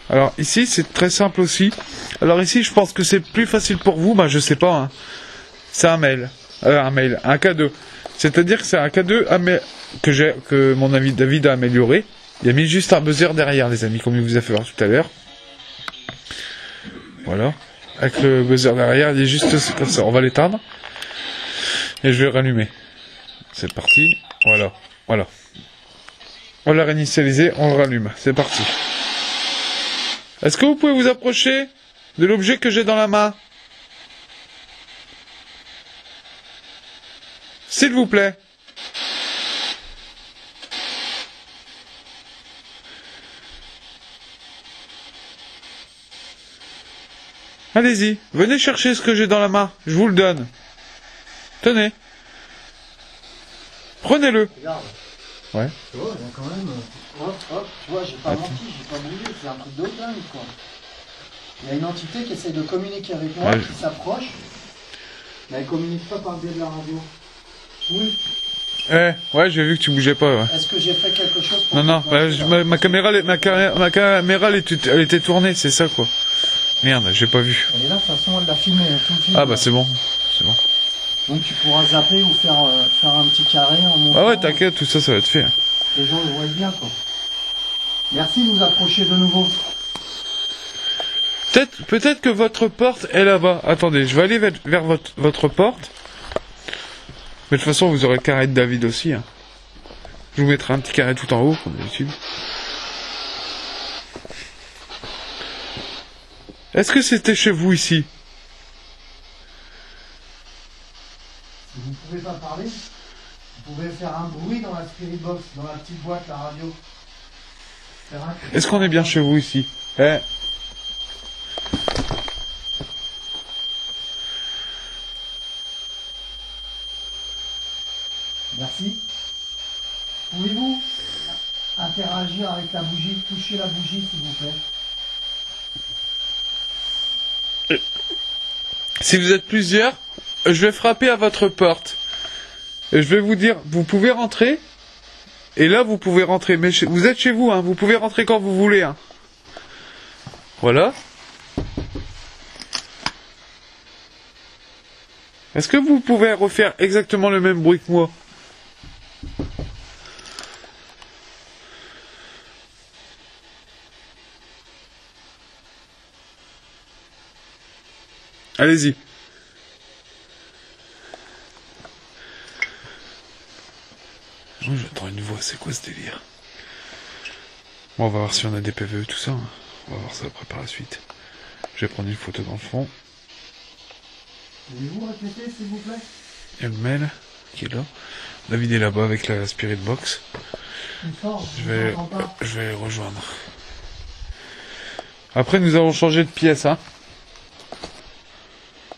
Alors ici c'est très simple aussi. Alors ici je pense que c'est plus facile pour vous, bah je sais pas. Hein. C'est un mail, un K2. C'est-à-dire que c'est un K2 que mon ami David a amélioré. Il a mis juste un buzzer derrière les amis, comme il vous a fait voir tout à l'heure. Voilà. Avec le buzzer derrière, il est juste comme ça. On va l'éteindre. Et je vais le rallumer. C'est parti, voilà. On l'a réinitialisé, on le rallume, c'est parti. Est-ce que vous pouvez vous approcher de l'objet que j'ai dans la main? S'il vous plaît. Allez-y, venez chercher ce que j'ai dans la main, je vous le donne. Tenez. Prenez-le. Regarde. Ouais. Tu vois, il y a quand même... Hop, tu vois, j'ai pas menti, j'ai pas bougé, c'est un truc de dingue, quoi. Il y a une entité qui essaie de communiquer avec moi, qui s'approche, mais elle communique pas par le biais de la radio. Oui. Ouais, j'ai vu que tu bougeais pas, ouais. Est-ce que j'ai fait quelque chose pour... Non, ma caméra, elle était tournée, c'est ça, quoi. Merde, j'ai pas vu. Elle est là, de toute façon, elle l'a filmé, tout le film. Ah bah c'est bon. Donc tu pourras zapper ou faire un petit carré en montant. Ah ouais, t'inquiète, tout ça, ça va être fait. Les gens le voient bien, quoi. Merci de nous approcher de nouveau. Peut-être que votre porte est là-bas. Attendez, je vais aller vers votre porte. Mais de toute façon, vous aurez le carré de David aussi. Hein. Je vous mettrai un petit carré tout en haut, comme d'habitude. Est-ce que c'était chez vous ici? Si vous ne pouvez pas parler, vous pouvez faire un bruit dans la spirit box, dans la petite boîte, la radio. Est-ce qu'on est bien chez vous ici? Eh. Merci. Pouvez-vous interagir avec la bougie, toucher la bougie s'il vous plaît? Si vous êtes plusieurs, je vais frapper à votre porte. Et je vais vous dire, vous pouvez rentrer. Et là, vous pouvez rentrer. Mais vous êtes chez vous, hein. Vous pouvez rentrer quand vous voulez. Hein. Voilà. Est-ce que vous pouvez refaire exactement le même bruit que moi? Allez-y. Oh, j'entends une voix, c'est quoi ce délire? Bon, on va voir si on a des PVE, tout ça. Hein. On va voir ça après par la suite. Je vais prendre une photo dans le fond. Pouvez-vous répéter, s'il vous plaît? Il y a le mail qui est là. David est là-bas avec la Spirit Box. Je vais les rejoindre. Après, nous allons changer de pièce, hein.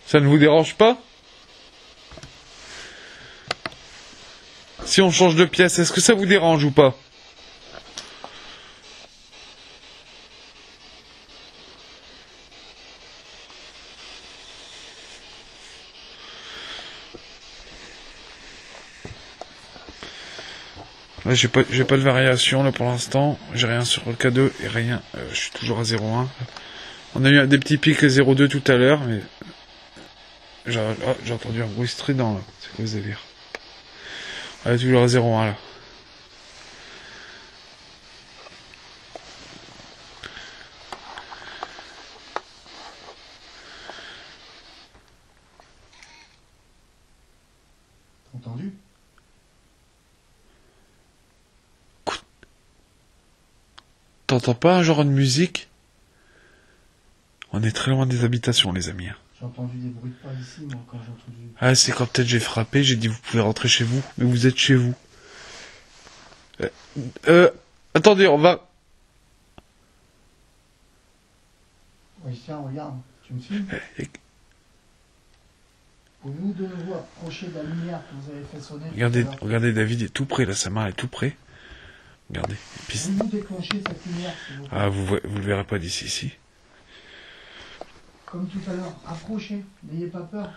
Ça ne vous dérange pas? Si on change de pièce, est-ce que ça vous dérange ou pas? Là, j'ai pas de variation là pour l'instant. J'ai rien sur le K2 et rien. Je suis toujours à 0,1. On a eu des petits pics 0,2 tout à l'heure, mais j'ai entendu un bruit strident là. C'est quoi ce délire? Elle est toujours à 0,1 là. T'as entendu? T'entends pas un genre de musique? On est très loin des habitations, les amis. J'ai entendu des bruits de pas ici, moi, quand j'ai entendu. Ah, c'est quand peut-être j'ai frappé, j'ai dit vous pouvez rentrer chez vous, mais vous êtes chez vous. Attendez, on va... Oui, tiens, regarde, tu me filmes? Pouvez-vous de nouveau approcher de la lumière que vous avez fait sonner? Regardez, David est tout près, là, sa main est tout près. Regardez. Pouvez-vous déclencher cette lumière, s'il vous plaît? Ah, vous le verrez pas d'ici, ici. Comme tout à l'heure, approchez, n'ayez pas peur.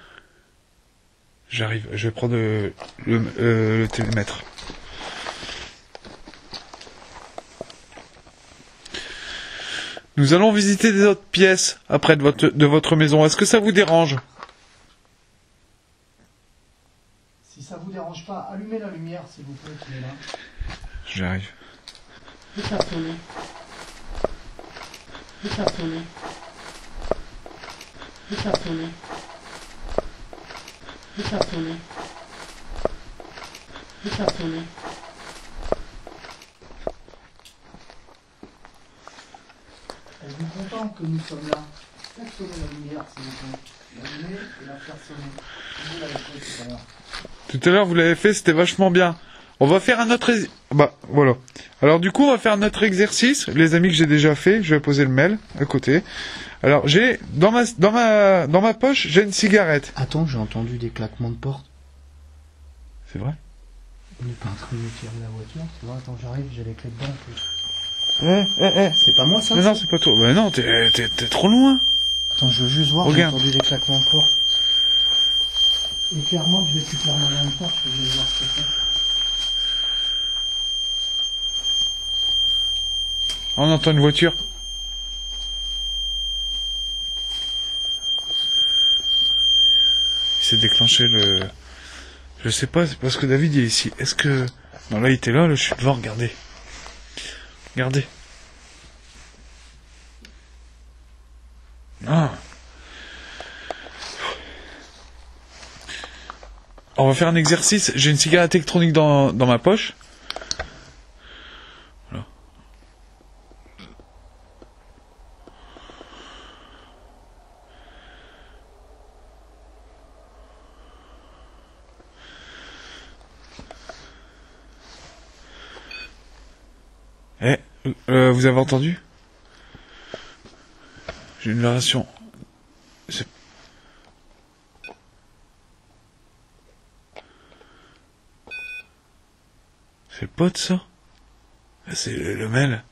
J'arrive, je vais prendre le télémètre. Nous allons visiter des autres pièces après de votre maison. Est-ce que ça vous dérange? Si ça vous dérange pas, allumez la lumière, s'il vous plaît, qui est là. J'arrive. Faites-la sonner. Faites-la sonner. Faites-la sonner. Faites-la sonner. Faites-la sonner. Êtes-vous content que nous sommes là? Faites sonner la lumière, s'il vous plaît. L'allumer et la faire sonner. Vous l'avez fait tout à l'heure. Tout à l'heure, vous l'avez fait, c'était vachement bien. On va faire un autre... Bah, voilà. Alors, du coup, on va faire notre exercice. Les amis que j'ai déjà fait, je vais poser le mail à côté. Alors, j'ai... Dans ma poche, j'ai une cigarette. Attends, j'ai entendu des claquements de porte. C'est vrai? On n'est pas en train de me tirer la voiture. C'est vrai, attends, j'arrive, j'ai les clés dedans en plus. C'est pas moi ça? Mais non, c'est pas toi. Bah non, t'es trop loin. Attends, je veux juste voir, j'ai Regarde. entendu des claquements de porte. Et clairement, je vais plus clairement dans une porte, je vais voir ce que c'est. On entend une voiture. Il s'est déclenché le... Je sais pas, c'est parce que David est ici. Est-ce que... Non, là, il était là, je suis devant, regardez. Regardez. Ah. On va faire un exercice. J'ai une cigarette électronique dans ma poche. Voilà. Vous avez entendu? J'ai une narration. C'est le pote, ça? C'est le mail.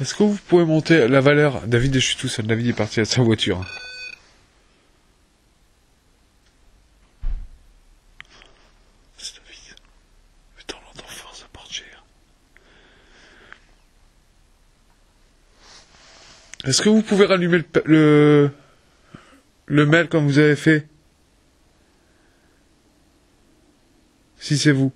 Est-ce que vous pouvez monter la valeur? David, je suis tout seul. David est parti à sa voiture. C'est David. Putain, on l'entend fort, ça porte cher. Est-ce que vous pouvez rallumer le mail comme vous avez fait? Si c'est vous.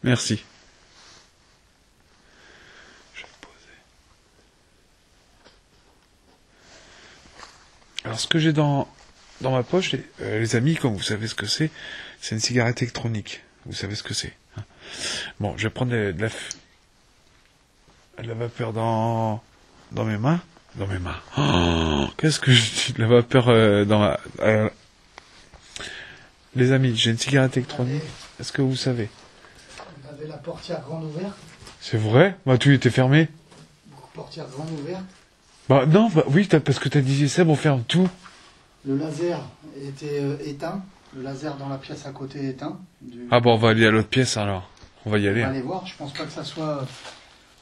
Merci. Je vais poser. Alors, ce que j'ai dans ma poche, les amis, comme vous savez ce que c'est une cigarette électronique. Vous savez ce que c'est. Hein. Bon, je vais prendre de la vapeur dans mes mains. Dans mes mains. Oh, qu'est-ce que je dis? De la vapeur dans ma... Les amis, j'ai une cigarette électronique. Est-ce que vous savez? Vous avez la portière grande ouverte. C'est vrai? Bah, tout était fermé. Portière grande ouverte. Bah, non, bah, oui, parce que t'as dit, Seb, on ferme tout. Le laser était éteint. Le laser dans la pièce à côté est éteint. Ah bon, on va aller à l'autre pièce, alors. On va y On aller. va aller voir. Je pense pas que ça soit...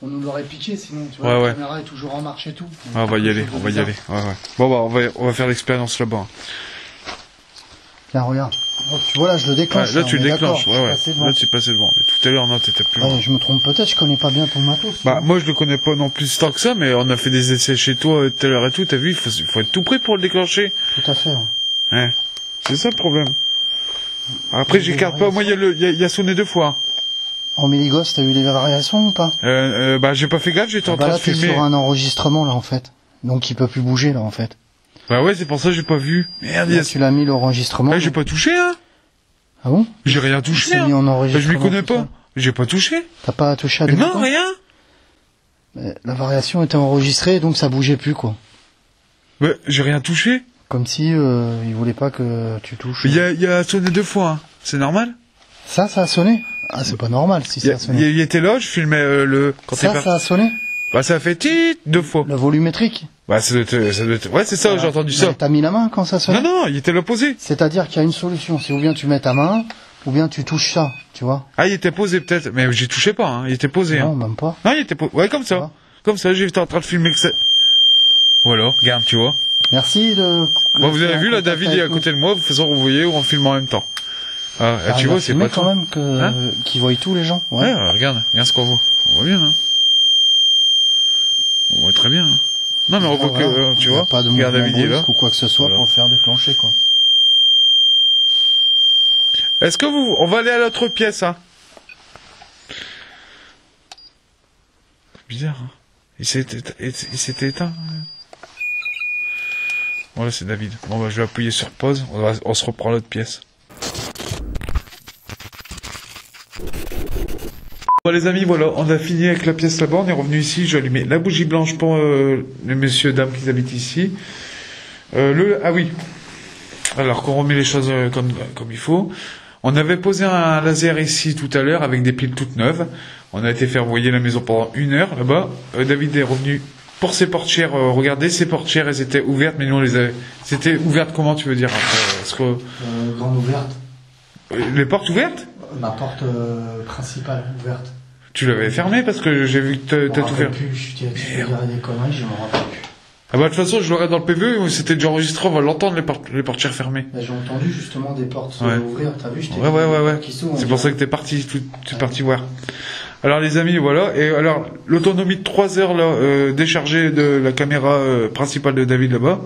On nous l'aurait piqué, sinon, tu vois, la caméra est toujours en marche et tout. Ah, on va y aller, on va y aller. Ouais, ouais. Bon, bah, on va faire l'expérience là-bas. Tiens, regarde. Oh, tu vois, là, je le déclenche. Ouais, là, tu le déclenches, ouais. Là, tu es passé devant. Mais tout à l'heure, non, t'étais plus loin. Je me trompe peut-être, je connais pas bien ton matos. Bah, moi, je le connais pas non plus tant que ça, mais on a fait des essais chez toi tout à l'heure et tout. T'as vu, il faut être tout prêt pour le déclencher. Tout à fait, ouais. Ouais. C'est ça le problème. Après, j'écarte pas. Moi, il y a sonné 2 fois. En Méligos, t'as eu des variations ou pas? Bah, j'ai pas fait gaffe, j'étais en train de filmer. Là, sur un enregistrement, là, en fait. Donc, il peut plus bouger, là, en fait. Bah ouais, c'est pour ça que j'ai pas vu. Merde, là, tu l'as mis l'enregistrement. J'ai pas touché, hein. Ah bon? J'ai rien touché, hein. Mis en enregistrement, je m'y connais pas. J'ai pas touché. T'as pas touché à des Non, rien. La variation était enregistrée, donc ça bougeait plus, quoi. Ouais, j'ai rien touché. Comme si il voulait pas que tu touches. Il y a sonné 2 fois, hein. C'est normal? Ça a sonné? Ah, c'est pas normal si ça a sonné. Il était là, je filmais quand ça a sonné? Bah, ça a fait tit 2 fois. Le volumétrique? Bah, ça doit être... Ouais, c'est ça, j'ai entendu ça. T'as mis la main quand ça sonne? Non, il était là posé. C'est-à-dire qu'il y a une solution. C'est ou bien tu mets ta main, ou bien tu touches ça, tu vois. Ah, il était posé peut-être. Mais j'y touchais pas, hein. Il était posé, non, hein. même pas. Non, il était posé. Ouais, comme ça. Voilà. Comme ça, j'étais en train de filmer que ça... Voilà, regarde, tu vois. Merci de... Bon, vous avez vu, là, David est à côté de moi, vous faisant revoyer ou en filmant en même temps. Ah, tu vois, c'est pas quand même qu'ils voient tous les gens. Ouais, regarde ce qu'on voit. On voit bien, hein. On voit très bien, hein. Non, mais on voit que, tu vois, pas de regarde David est là. Ou quoi que ce soit pour le faire déclencher, quoi. Est-ce que on va aller à l'autre pièce, hein. C'est bizarre, hein. Il s'était éteint. Voilà, c'est David. Bon, bah, je vais appuyer sur pause. On se reprend l'autre pièce. Bon, les amis, voilà, on a fini avec la pièce là-bas. On est revenu ici. J'ai allumé la bougie blanche pour les messieurs, dames qui habitent ici. Ah oui. Alors qu'on remet les choses comme il faut. On avait posé un laser ici tout à l'heure avec des piles toutes neuves. On a été faire voyer la maison pendant 1 heure là-bas. David est revenu pour ses portières. Regardez, ses portières, elles étaient ouvertes, mais nous on les avait... C'était ouvertes comment, tu veux dire après, grande ouverte. Les portes ouvertes? Ma porte principale ouverte. Tu l'avais fermé parce que j'ai vu que t'as tout fermé. Je dirais que je vais dire des conneries, je me rappelle plus. Ah bah de toute façon, je l'aurai dans le PV, c'était déjà enregistré, on va l'entendre, les portières fermées. Bah, j'ai entendu justement des portes Ouais. ouvrir, t'as vu, je t'ai dit Ouais. qui s'ouvrent. C'est pour ça que t'es parti, parti voir. Alors les amis, voilà. Et alors, l'autonomie de 3 heures là, déchargée de la caméra principale de David là-bas.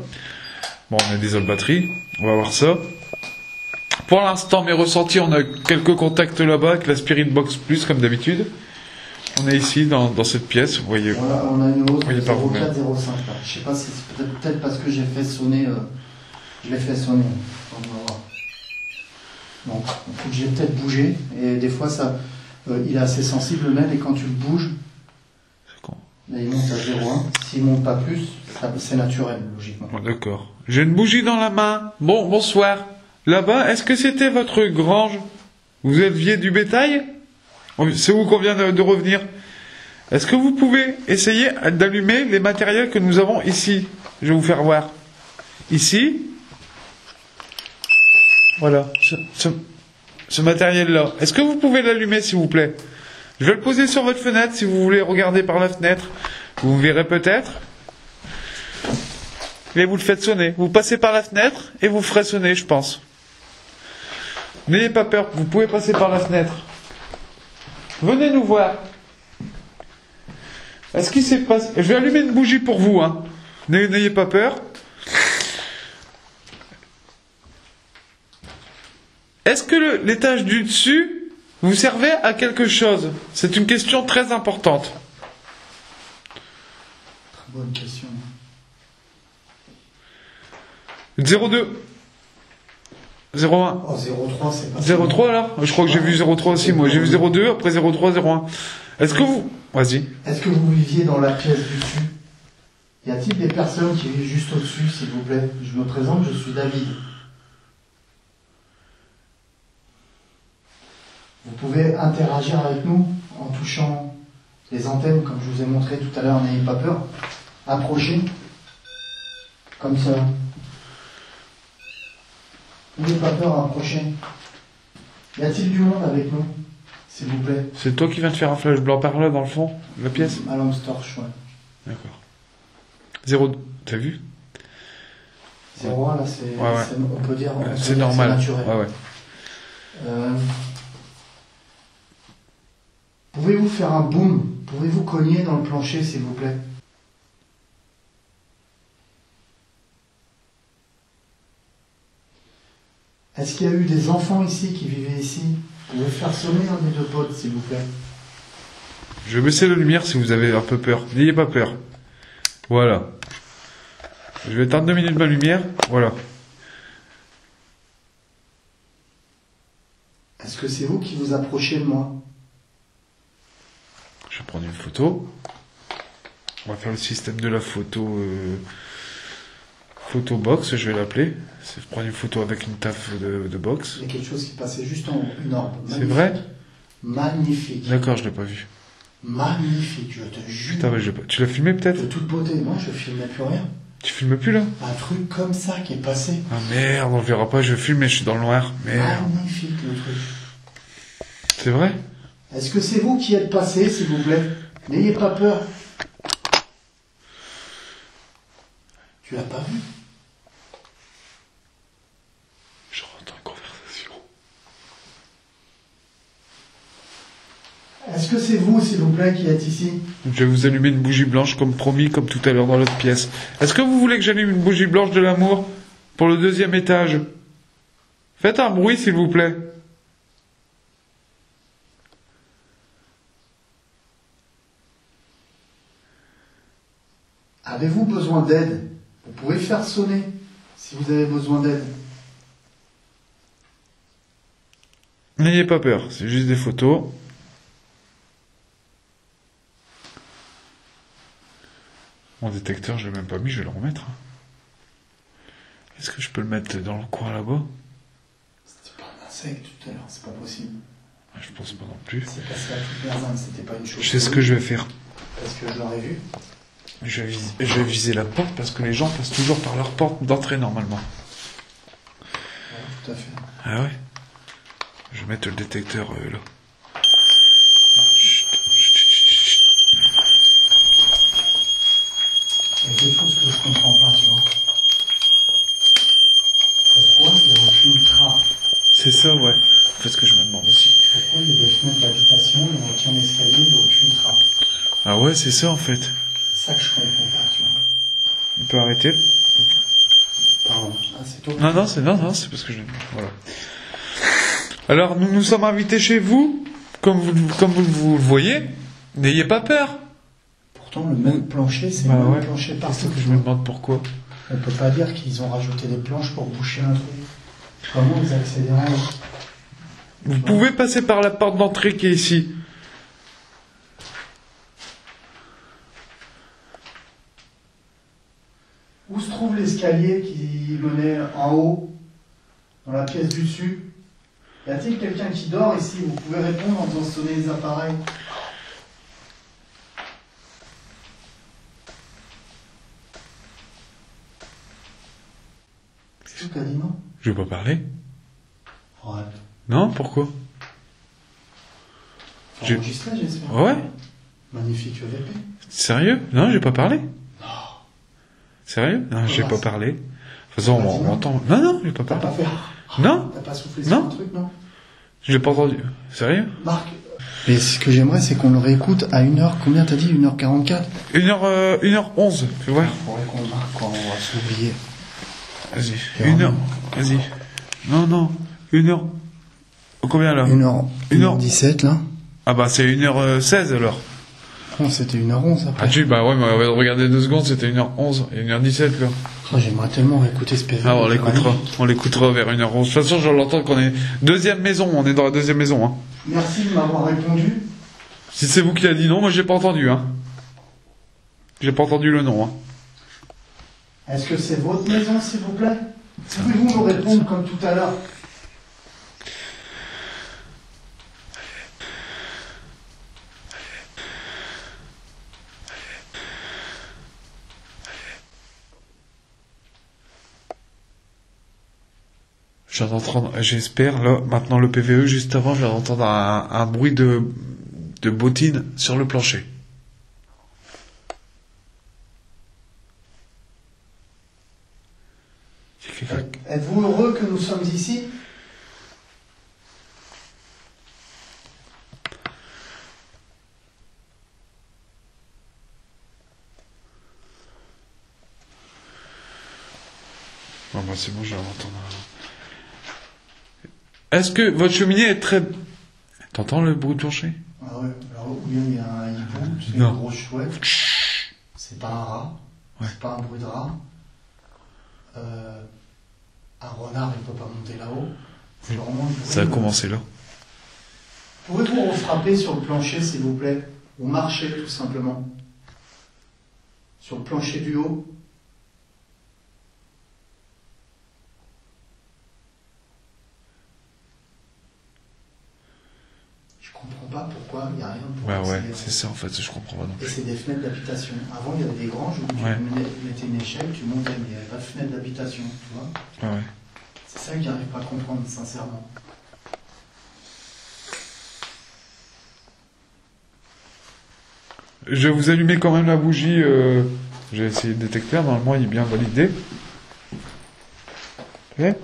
Bon, on a des autres batteries. On va voir ça. Pour l'instant, mes ressentis, on a quelques contacts là-bas avec la Spirit Box Plus, comme d'habitude. On est ici, dans cette pièce, vous voyez. Voilà, on a une hausse de Voyez par vous-même. 0,405 là. Je sais pas si c'est peut-être parce que j'ai fait sonner. Je l'ai fait sonner. On va voir. Donc, j'ai peut-être bougé. Et des fois, ça, il est assez sensible le mail. Et quand tu le bouges, là, il monte à 0,1. S'il monte pas plus, c'est naturel, logiquement. Bon, d'accord. J'ai une bougie dans la main. Bon, bonsoir. Là-bas, est-ce que c'était votre grange? Vous éleviez du bétail? C'est où qu'on vient de revenir? Est-ce que vous pouvez essayer d'allumer les matériels que nous avons ici? Je vais vous faire voir. Ici. Voilà. Ce matériel-là. Est-ce que vous pouvez l'allumer, s'il vous plaît? Je vais le poser sur votre fenêtre, si vous voulez regarder par la fenêtre. Vous verrez peut-être. Et vous le faites sonner. Vous passez par la fenêtre et vous ferez sonner, je pense. N'ayez pas peur, vous pouvez passer par la fenêtre. Venez nous voir. Est-ce qu'il s'est passé... Je vais allumer une bougie pour vous, hein. N'ayez pas peur. Est-ce que l'étage du dessus vous servait à quelque chose? C'est une question très importante. Très bonne question. 02. 01. Oh, 03, c'est pas 03 là? Je crois que j'ai vu 03 aussi, moi. J'ai vu 02, après 03, 01. Est-ce que vous... Vas-y. Est-ce que vous viviez dans la pièce du dessus? Y a-t-il des personnes qui vivent juste au-dessus, s'il vous plaît? Je me présente, je suis David. Vous pouvez interagir avec nous en touchant les antennes, comme je vous ai montré tout à l'heure, n'ayez pas peur. Approchez. Comme ça. N'ayez pas peur, approchez. Y a-t-il du monde avec nous, s'il vous plaît? C'est toi qui viens de faire un flash blanc par là, dans le fond, la pièce? À lampe torche, ouais. D'accord. 02. T'as vu? 01, là, c'est... On peut dire... C'est normal. C'est naturel. Ouais. Pouvez-vous faire un boom? Pouvez-vous cogner dans le plancher, s'il vous plaît? Est-ce qu'il y a eu des enfants ici qui vivaient ici? Vous pouvez faire sonner un des deux potes, s'il vous plaît. Je vais baisser la lumière si vous avez un peu peur. N'ayez pas peur. Voilà. Je vais éteindre 2 minutes ma lumière. Voilà. Est-ce que c'est vous qui vous approchez de moi? Je vais prendre une photo. On va faire le système de la photo... Photo box, je vais l'appeler. C'est prendre une photo avec une taf de box. Il y a quelque chose qui passait juste en haut, une orbe. C'est vrai? Magnifique. D'accord, je l'ai pas vu. Magnifique, je te jure. Putain, tu l'as filmé peut-être? De toute beauté, non, je filmais plus rien. Tu filmes plus là? Un truc comme ça qui est passé. Ah merde, on le verra pas, je filme mais je suis dans le noir. Merde. Magnifique le truc. C'est vrai? Est-ce que c'est vous qui êtes passé, s'il vous plaît? N'ayez pas peur. Tu l'as pas vu? Je rentre en conversation. Est-ce que c'est vous, s'il vous plaît, qui êtes ici? Je vais vous allumer une bougie blanche comme promis, comme tout à l'heure dans l'autre pièce. Est-ce que vous voulez que j'allume une bougie blanche de l'amour pour le 2e étage? Faites un bruit, s'il vous plaît. Avez-vous besoin d'aide? Vous pouvez faire sonner si vous avez besoin d'aide. N'ayez pas peur, c'est juste des photos. Mon détecteur, je l'ai même pas mis, je vais le remettre. Est-ce que je peux le mettre dans le coin là-bas? C'était pas un insecte tout à l'heure, c'est pas possible. Je pense pas non plus. C'est passé à toute merveille, c'était pas une chose. Je sais ce que je vais faire. Parce que je l'aurais vu. Je vais viser la porte parce que les gens passent toujours par leur porte d'entrée normalement. Ouais, tout à fait. Ah ouais? Je vais mettre le détecteur là. Chut, C'est ça, ouais. En fait, ce que je me demande aussi. Pourquoi il y a des fenêtres d'habitation, il n'y a aucun escalier, il n'y a aucune trappe? Ah ouais, c'est ça, en fait. C'est ça que je comprends pas, tu vois. On peut arrêter. Pardon. Ah, c'est toi? Non, c'est parce que je... Voilà. Alors, nous nous sommes invités chez vous, comme vous le voyez. N'ayez pas peur. Pourtant, le même plancher, c'est Bah le ouais. même plancher C'est partout. ce que je me demande pourquoi. On peut pas dire qu'ils ont rajouté des planches pour boucher un truc. Comment ils accédaient en haut? Vous pouvez passer par la porte d'entrée qui est ici. Où se trouve l'escalier qui menait en haut, dans la pièce du dessus? Y a-t-il quelqu'un qui dort ici? Vous pouvez répondre en faisant sonner les appareils. C'est tout, t'as dit non? Je vais pas parler. Arrête. Non, pourquoi? J'ai- Enregistré, j'espère. Ouais. Magnifique EVP. Sérieux? Non, j'ai pas parlé. Sérieux? Non, j'ai Comment pas ça? parlé. De toute façon, T'as pas dit on non? entend. Non, j'ai pas T'as parlé. pas fait. Non, T'as pas soufflé sur Non. un truc, non? je l'ai pas entendu. Sérieux? Marc. Mais ce que j'aimerais, c'est qu'on le réécoute à 1h. Combien t'as dit? 1h44? 1h11, tu vois? Faudrait qu'on le marque quand on va s'oublier. Vas-y. Et 1h. Vas-y. Non. 1h. Combien là? 1h17 là. Ah bah c'est 1h16 alors. Non, c'était 1h11 après. Ah tu, bah ouais, mais regardez 2 secondes, c'était 1h11 et 1h17 là. Oh, j'aimerais tellement écouter ce PV. Ah on l'écoutera vers 1h11. De toute façon, je l'entends qu'on est deuxième maison, on est dans la deuxième maison. Hein. Merci de m'avoir répondu. Si c'est vous qui avez dit non, moi j'ai pas entendu. Hein. J'ai pas entendu le nom. Hein. Est-ce que c'est votre maison, s'il vous plaît? Pouvez-vous me répondre comme tout à l'heure? J'espère, là, maintenant le PVE, juste avant, je viens d'entendre un bruit de bottine sur le plancher. Êtes-vous heureux que nous sommes ici? Bon, bah c'est bon, je vais l'entendre. Est-ce que votre cheminée est très... T'entends le bruit de plancher? Ah ouais, alors où il y a un hibou, c'est Non. une grosse chouette. C'est pas un rat. Ouais. C'est pas un bruit de rat. Un renard, il peut pas monter là-haut. C'est vraiment le bruit Ça a de- commencé là. Pouvez-vous frapper sur le plancher, s'il vous plaît? Ou marcher, tout simplement. Sur le plancher du haut. Je comprends pas pourquoi il n'y a rien pour Ouais, accéder. c'est ça en fait, je comprends pas non Et plus. c'est des fenêtres d'habitation. Avant, il y avait des granges où tu Ouais. mettais une échelle, tu montais, mais il n'y avait pas de fenêtre d'habitation, tu vois. Ouais. C'est ça que j'arrive pas à comprendre, sincèrement. Je vais vous allumer quand même la bougie. J'ai essayé le détecteur, normalement il est bien validé. Ok.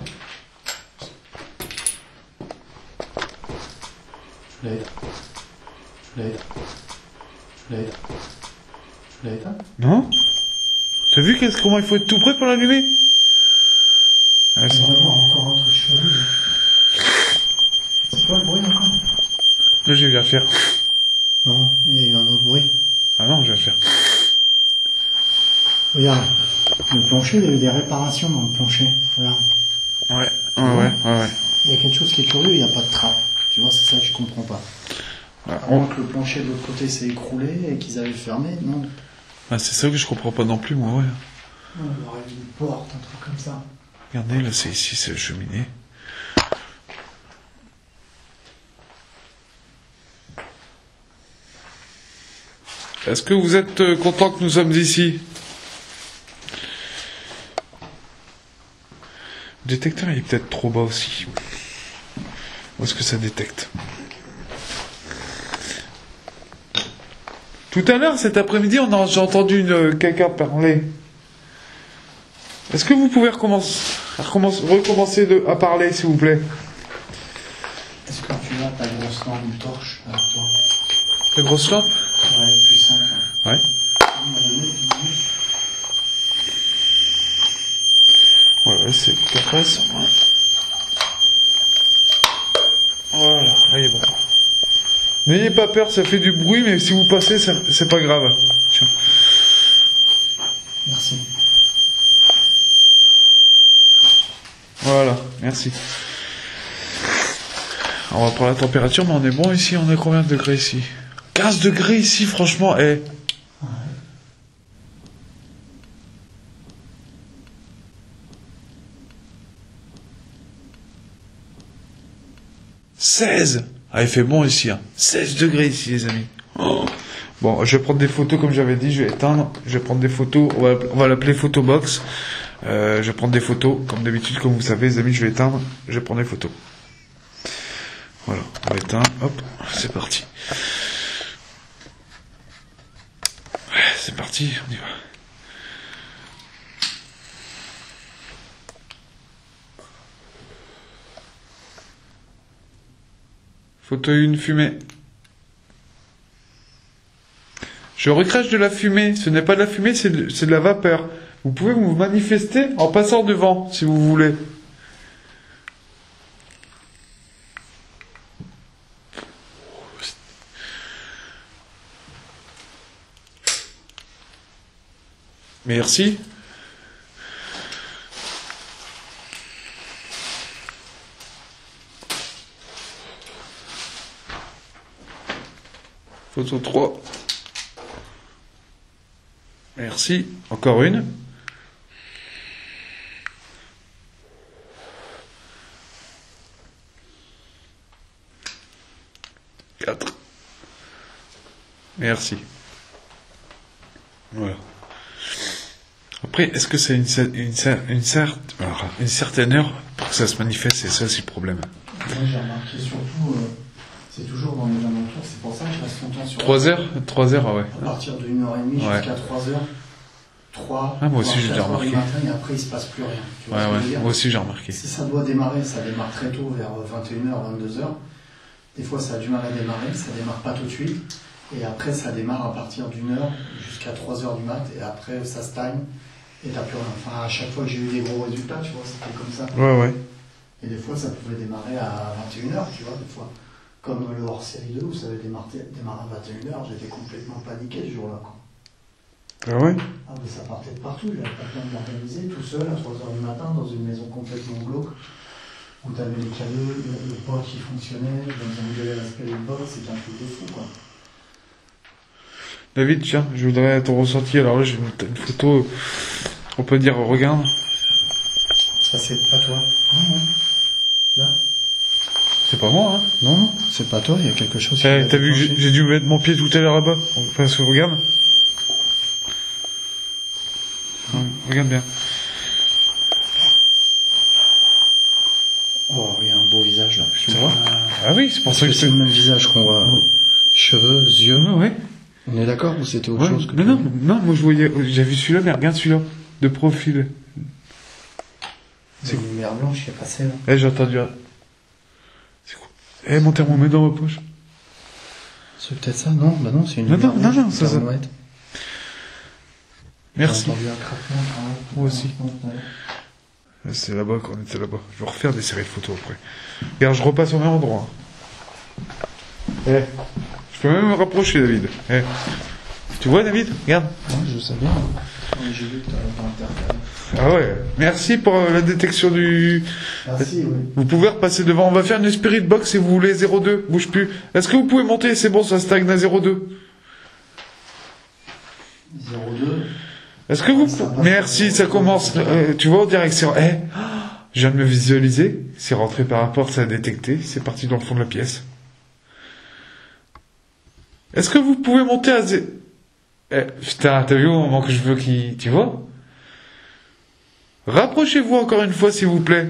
Je l'ai éteint. Je l'ai éteint. Je l'ai éteint. Je l'ai éteint. Non? T'as vu comment il faut être tout prêt pour l'allumer? Ouais, On ça... va voir encore un truc chelou. C'est quoi le bruit encore? Là je viens faire. Non, il y a eu un autre bruit. Ah non, je viens faire. Regarde, le plancher, il y a eu des réparations dans le plancher. Regarde. Ouais. Il y a quelque chose qui est curieux, il n'y a pas de trappe. Tu vois, c'est ça que je comprends pas. Ouais, À moins que le plancher de l'autre côté s'est écroulé et qu'ils avaient fermé, non. Ah, c'est ça que je comprends pas non plus, moi, ouais. On aurait eu une porte, un truc comme ça. Regardez, là c'est ici, c'est la cheminée. Est-ce que vous êtes content que nous sommes ici? Le détecteur il est peut-être trop bas aussi. Où est-ce que ça détecte? Tout à l'heure, cet après-midi, j'ai entendu quelqu'un parler. Est-ce que vous pouvez recommencer à parler, s'il vous plaît? Est-ce que tu as ta grosse lampe, une torche avec toi? La grosse lampe? Ouais, plus simple. Ouais. Voilà, c'est capace. Voilà, là il est bon. N'ayez pas peur, ça fait du bruit, mais si vous passez, c'est pas grave. Tiens. Merci. Voilà, merci. On va prendre la température, mais on est bon ici, on est combien de degrés ici? 15 degrés ici, franchement, eh. Ouais. 16. Ah, il fait bon ici, hein. 16 degrés ici, les amis. Oh. Bon, je vais prendre des photos, comme j'avais dit, je vais éteindre. Je vais prendre des photos, on va l'appeler Photobox. Je vais prendre des photos, comme d'habitude, comme vous savez, les amis, je vais éteindre. Je vais prendre des photos. Voilà, on va éteindre. Hop, c'est parti. C'est parti, on y va. Photo 1, fumée. Je recrache de la fumée. Ce n'est pas de la fumée, c'est de la vapeur. Vous pouvez vous manifester en passant devant, si vous voulez. Merci. Photo 3. Merci. Encore une. Quatre. Merci. Voilà. Après, est-ce que c'est une certaine heure pour que ça se manifeste? C'est ça, c'est le problème. Moi, j'ai remarqué surtout, c'est toujours dans les alentours, c'est pour ça que je reste longtemps sur 3 heures? 3 heures, ah ouais. À partir de 1h30 jusqu'à 3h. 3, ah, moi aussi j'ai déjà remarqué. Matin, et après, il se passe plus rien. Tu vois ouais, moi aussi j'ai remarqué. Si ça doit démarrer, ça démarre très tôt, vers 21h, 22h. Des fois, ça a du mal à démarrer, ça démarre pas tout de suite. Et après, ça démarre à partir d'1h jusqu'à 3h du mat. Et après, ça stagne. Et t'as plus rien. Enfin, à chaque fois que j'ai eu des gros résultats, tu vois, c'était comme ça. Ouais. Et des fois, ça pouvait démarrer à 21h, tu vois, des fois. Comme le hors-série 2, où ça avait démarré à 21h, j'étais complètement paniqué ce jour-là, quoi. Ah ouais? Ah, mais ça partait de partout, j'avais pas besoin de m'organiser tout seul à 3h du matin dans une maison complètement glauque, où t'avais les cadeaux, le pot qui fonctionnait, dans un modèle aspect du box, c'était un truc de fou, quoi. David, tiens, je voudrais ton ressenti. Alors là, j'ai une photo, on peut dire, regarde. Ça, c'est pas toi. Non. Là. C'est pas moi, hein? Non, c'est pas toi, il y a quelque chose qui t'as vu, j'ai dû mettre mon pied tout à l'heure là-bas. Parce que regarde. Regarde bien. Oh, il y a un beau visage là. Tu vois? Ah oui, c'est pour ça que c'est le même visage qu'on voit. Cheveux, yeux. Ouais. On est d'accord ou c'était autre chose que non, moi je voyais, j'ai vu celui-là, mais regarde celui-là, de profil. C'est une lumière blanche qui est passée là. J'ai entendu. C'est quoi? Mon thermomètre dans ma poche. C'est peut-être ça, non? Bah non, c'est une lumière blanche. Non, ça. Merci. J'ai entendu un craquement, moi aussi. C'est là-bas qu'on était là-bas. Je vais refaire des séries de photos après. Regarde, je repasse au même endroit. Je peux même me rapprocher, David. Tu vois, David? Regarde. Ouais, je sais bien. J'ai vu que t'as interféré. Ah ouais. Merci pour la détection du... Merci, oui. Vous pouvez repasser devant. On va faire une spirit box si vous voulez. 0,2. Bouge plus. Est-ce que vous pouvez monter? C'est bon, ça stagne à 0,2. 0,2. Est-ce que vous... Merci, ça commence. Tu vois, en direction. Je viens de me visualiser. C'est rentré par rapport, ça a détecté. C'est parti dans le fond de la pièce. Est-ce que vous pouvez monter à... putain, t'as vu au moment que je veux qu'il... Tu vois? Rapprochez-vous encore une fois, s'il vous plaît.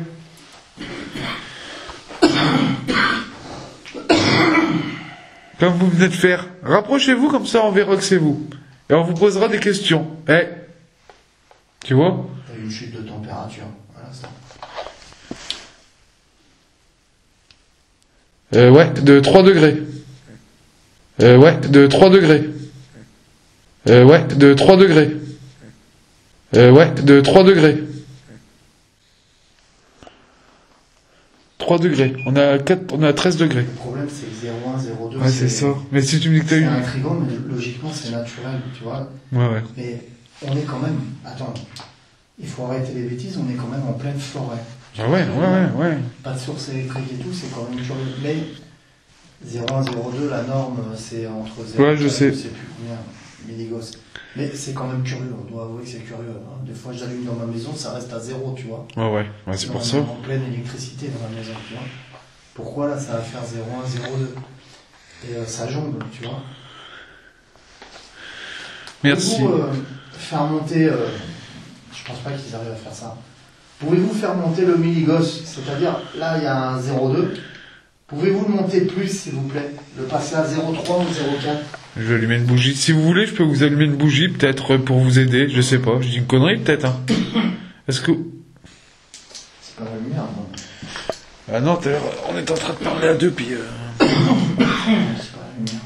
Comme vous venez de faire. Rapprochez-vous, comme ça on verra que c'est vous. Et on vous posera des questions. Tu vois? T'as eu une chute de température. Voilà ça. Ouais, de 3 degrés. Ouais, de 3 degrés. Ouais, de 3 degrés. Ouais, de 3 degrés. 3 degrés. On a 13 degrés. Le problème, c'est que 0,1, 0,2. Ouais, c'est ça. Mais si tu me dis que t'as C'est eu. intriguant, mais logiquement, c'est naturel, tu vois. Ouais, ouais. Mais on est quand même. Attends, il faut arrêter les bêtises, on est quand même en pleine forêt. Ah ouais, ouais. Pas de source électrique et tout, c'est quand même curieux. Mais 0,1, 0,2, la norme, c'est entre 0 Ouais, je sais. Je sais plus combien, milligauss. Mais c'est quand même curieux, on doit avouer que c'est curieux. Hein. Des fois, j'allume dans ma maison, ça reste à 0, tu vois. Ouais, c'est pour ça. On est en pleine électricité dans la maison, tu vois. Pourquoi là, ça va faire 0,1, 0,2 et ça jongle, tu vois. Merci. Pouvez-vous faire monter, je pense pas qu'ils arrivent à faire ça. Pouvez-vous faire monter le milligauss, c'est-à-dire là il y a un 0,2. Pouvez-vous le monter plus, s'il vous plaît, le passer à 0,3 ou 0,4? Je vais allumer une bougie. Si vous voulez, je peux vous allumer une bougie, peut-être pour vous aider. Je sais pas. Je dis une connerie, peut-être. Hein. Est-ce que... C'est pas la lumière, non. Ah non, tout à l'heure, on est en train de parler à deux, puis... C'est pas la lumière.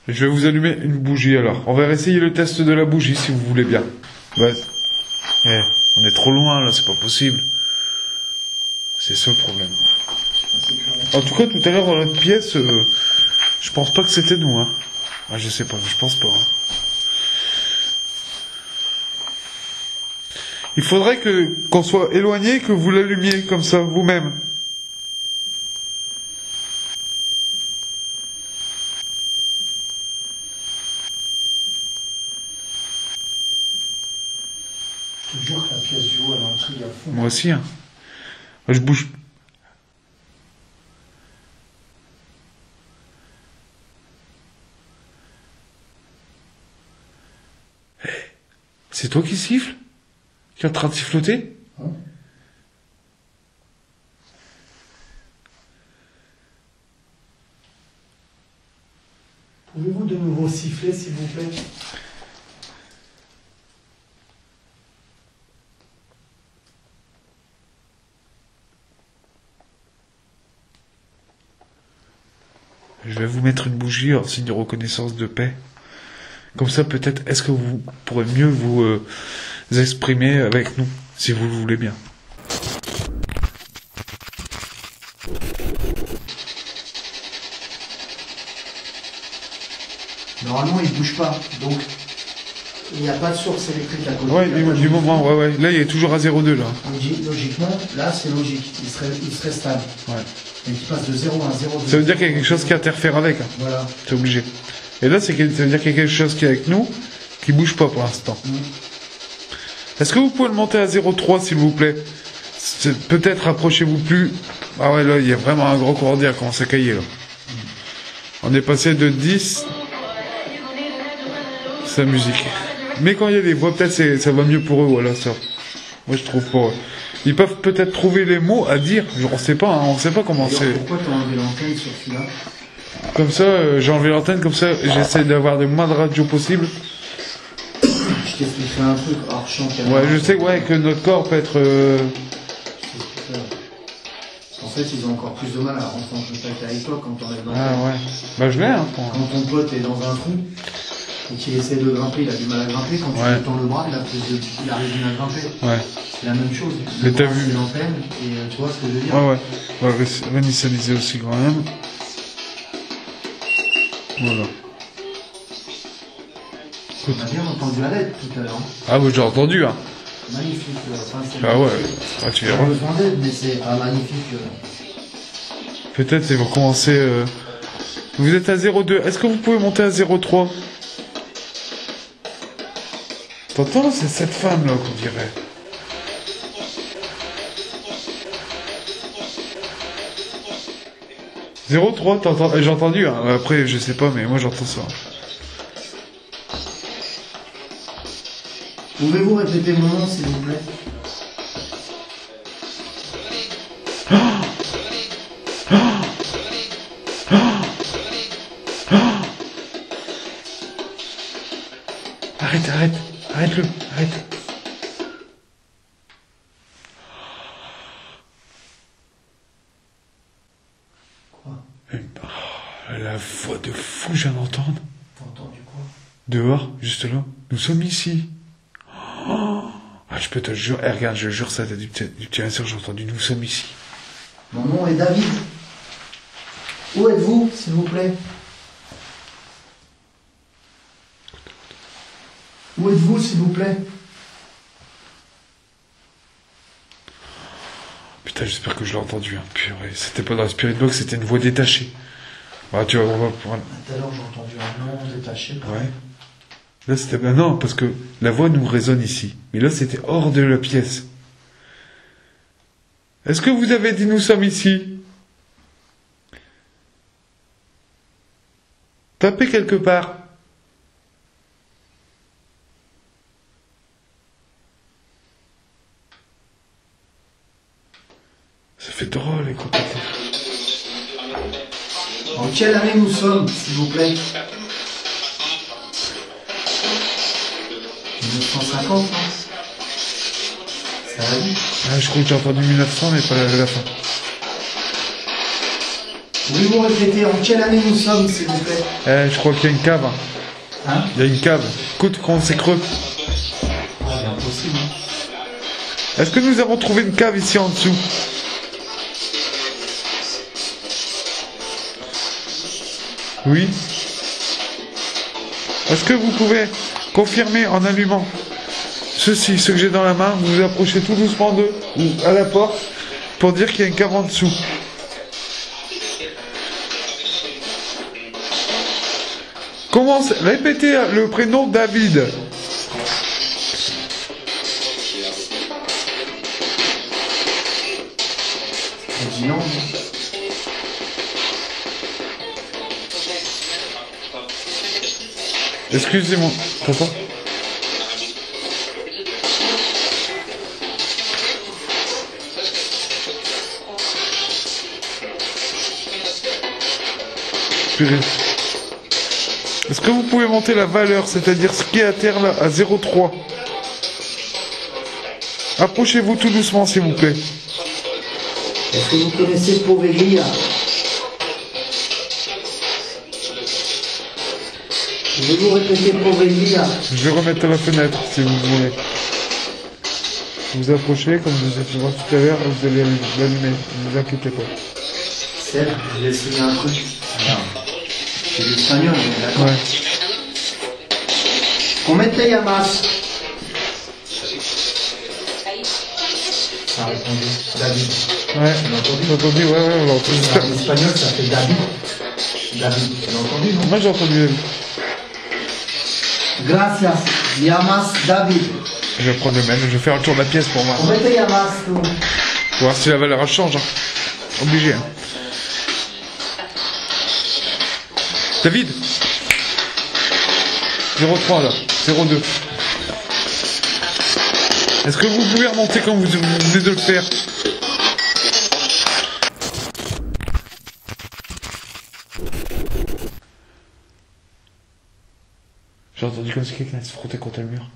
Je vais vous allumer une bougie, alors. On va essayer le test de la bougie, si vous voulez bien. Ouais. On est trop loin, là, c'est pas possible. C'est ça le problème. En tout cas, tout à l'heure, dans notre pièce, je pense pas que c'était nous, hein. Ah, je sais pas, je pense pas. Hein. Il faudrait qu'on soit éloigné, que vous l'allumiez comme ça, vous-même. Je te jure que la pièce du haut, elle intrigue à fond. Moi aussi, hein. Moi, je bouge. C'est toi qui siffles? Qui est en train de siffloter? Hein? Pouvez-vous de nouveau siffler, s'il vous plaît? Je vais vous mettre une bougie en signe de reconnaissance de paix. Comme ça, peut-être, est-ce que vous pourrez mieux vous exprimer avec nous, si vous le voulez bien. Normalement, il ne bouge pas, donc il n'y a pas de source électrique à côté. Ouais, du moment, ouais. Là, il est toujours à 0,2, là. Logiquement, là, c'est logique, il serait stable. Ouais. Mais il passe de 0 à 0,2. Ça veut dire qu'il y a quelque chose qui interfère avec. Hein. Voilà. C'est obligé. Et là, ça veut dire qu'il y a quelque chose qui est avec nous, qui bouge pas pour l'instant. Est-ce que vous pouvez le monter à 0,3, s'il vous plaît? Peut-être rapprochez-vous plus. Ah ouais, là, il y a vraiment un gros courant d'air qui commence à cailler, là. On est passé de 10... C'est la musique. Mais quand il y a des voix, peut-être ça va mieux pour eux, voilà, ça. Moi, je trouve pour eux. Ils peuvent peut-être trouver les mots à dire. On sait pas, hein, on sait pas comment c'est. Pourquoi t'as enlevé l'antenne sur celui-là? Comme ça, j'ai enlevé l'antenne, comme ça, j'essaie d'avoir le moins de radio possible. Je t'expliquerai un truc hors champ. Ouais, je sais que notre corps peut être... En fait, ils ont encore plus de mal à rentrer en contact avec toi quand t'enlèves l'antenne. Ah ouais. Bah je l'ai, hein. Quand ton pote est dans un trou, et qu'il essaie de grimper, il a du mal à grimper. Quand tu lui tends le bras, il arrive à grimper. Ouais. C'est la même chose. Mais t'as vu l'antenne, et tu vois ce que je veux dire? Ouais. On va réinitialiser aussi quand même. Voilà. On a bien entendu la lettre tout à l'heure. Ah oui, j'ai entendu, hein. Magnifique. Ah ouais. Ah, tu verras. J'ai besoin d'aide, mais c'est pas magnifique. Peut-être ils vont commencer... Vous êtes à 0,2. Est-ce que vous pouvez monter à 0,3? T'entends? C'est cette femme là qu'on dirait. « 0,3, t'entends? J'ai entendu, hein. Après je sais pas, mais moi j'entends ça. Pouvez-vous répéter mon nom, s'il vous plaît? Arrête-le, arrête. voix de fou, je viens d'entendre. T'as entendu quoi? Dehors, juste là. Nous sommes ici. Oh, ah, je peux te le jurer. Eh, regarde, je jure ça, t'as du petit insert, j'ai entendu. Nous sommes ici. Mon nom est David. Où êtes-vous, s'il vous plaît? Où êtes-vous, s'il vous plaît? Putain, j'espère que je l'ai entendu. Hein. Purée, c'était pas dans la Spirit Box, c'était une voix détachée. Ah, tu vois, on va prendre... Tout à l'heure, j'ai entendu un nom détaché. Ouais. Là, c'était... Ben non, parce que la voix nous résonne ici. Mais là, c'était hors de la pièce. Est-ce que vous avez dit nous sommes ici? Tapez quelque part. Ça fait drôle, écoutez. En quelle année nous sommes, s'il vous plaît? 1950, non? Ça va vite. Ah, je crois que j'ai entendu 1900, mais pas la fin. Pouvez-vous répéter en quelle année nous sommes, s'il vous plaît? Je crois qu'il y a une cave. Hein? Il y a une cave. Écoute, quand c'est creux. C'est impossible. Est-ce que nous avons trouvé une cave ici en dessous? Oui. Est-ce que vous pouvez confirmer en allumant ceci, ce que j'ai dans la main, vous vous approchez tout doucement d'eux, ou à la porte, pour dire qu'il y a une cave en dessous. Répétez le prénom David. On dit non. Excusez-moi, papa. Purée. Est-ce que vous pouvez monter la valeur, c'est-à-dire ce qui est à terre là, à 0,3? Approchez-vous tout doucement, s'il vous plaît. Est-ce que vous connaissez Poveglia? Pouvez-vous répéter Poveglia? Je vais remettre la fenêtre, si vous voulez. Vous approchez, comme je vous ai fait voir tout à l'heure, vous allez l'allumer, ne vous inquiétez pas. Seb, je vais essayer un truc. Regarde. C'est l'espagnol, on est d'accord. Ouais. Comment te llamas? Ça a répondu. David. Ouais, Tu l'as entendu? j'ai entendu, ouais, on l'a entendu. En espagnol, ça fait David. David, tu l'as entendu, non? Moi j'ai entendu David. Gracias. Llamas David. Je vais prendre le même, je vais faire un tour de la pièce pour voir. Comment te llamas, tú? Pour voir si la valeur elle change. Hein. Obligé. Hein. David 0,3 là. 0,2. Est-ce que vous pouvez remonter quand vous venez de le faire? J'ai entendu comme si quelqu'un se frottait contre le mur.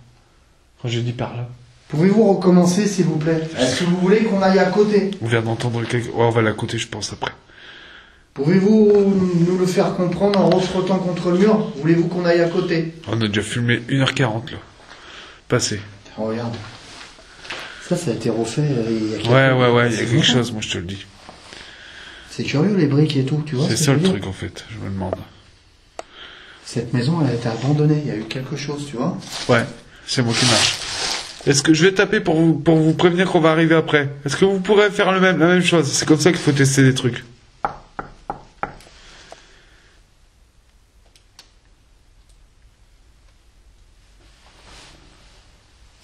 Quand j'ai dit par là. Pouvez-vous recommencer, s'il vous plaît? Est-ce que vous voulez qu'on aille à côté? On vient d'entendre quelqu'un. Ouais, on va aller à côté, je pense, après. Pouvez-vous nous le faire comprendre en frottant contre le mur? Voulez-vous qu'on aille à côté? On a déjà filmé 1h40 là. Passé. Oh, regarde. Ça a été refait il y a quelques Ouais, il y a quelque chose, moi je te le dis. C'est curieux les briques et tout, tu vois. C'est ça le truc en fait, je me demande. Cette maison, elle a été abandonnée, il y a eu quelque chose, tu vois. Ouais, c'est moi qui marche. Est-ce que je vais taper pour vous prévenir qu'on va arriver après? Est-ce que vous pourrez faire la même chose? C'est comme ça qu'il faut tester des trucs.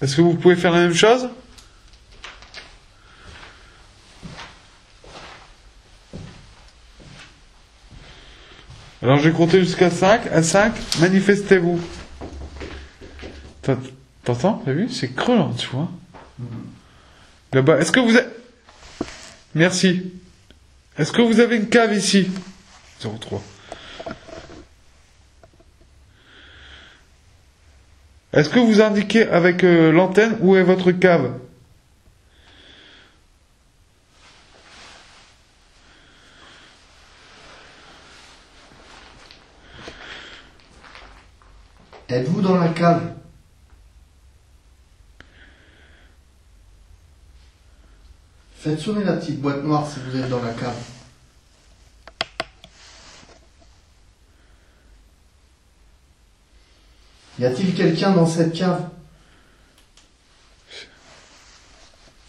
Est-ce que vous pouvez faire la même chose? Alors je vais compter jusqu'à 5. À 5, manifestez-vous. T'entends? T'as vu? C'est creux là en dessous. Hein? Là-bas. Est-ce que vous avez... Merci. Est-ce que vous avez une cave ici? 0,3. Est-ce que vous indiquez avec l'antenne où est votre cave? Êtes-vous dans la cave? Faites sonner la petite boîte noire si vous êtes dans la cave. Y a-t-il quelqu'un dans cette cave?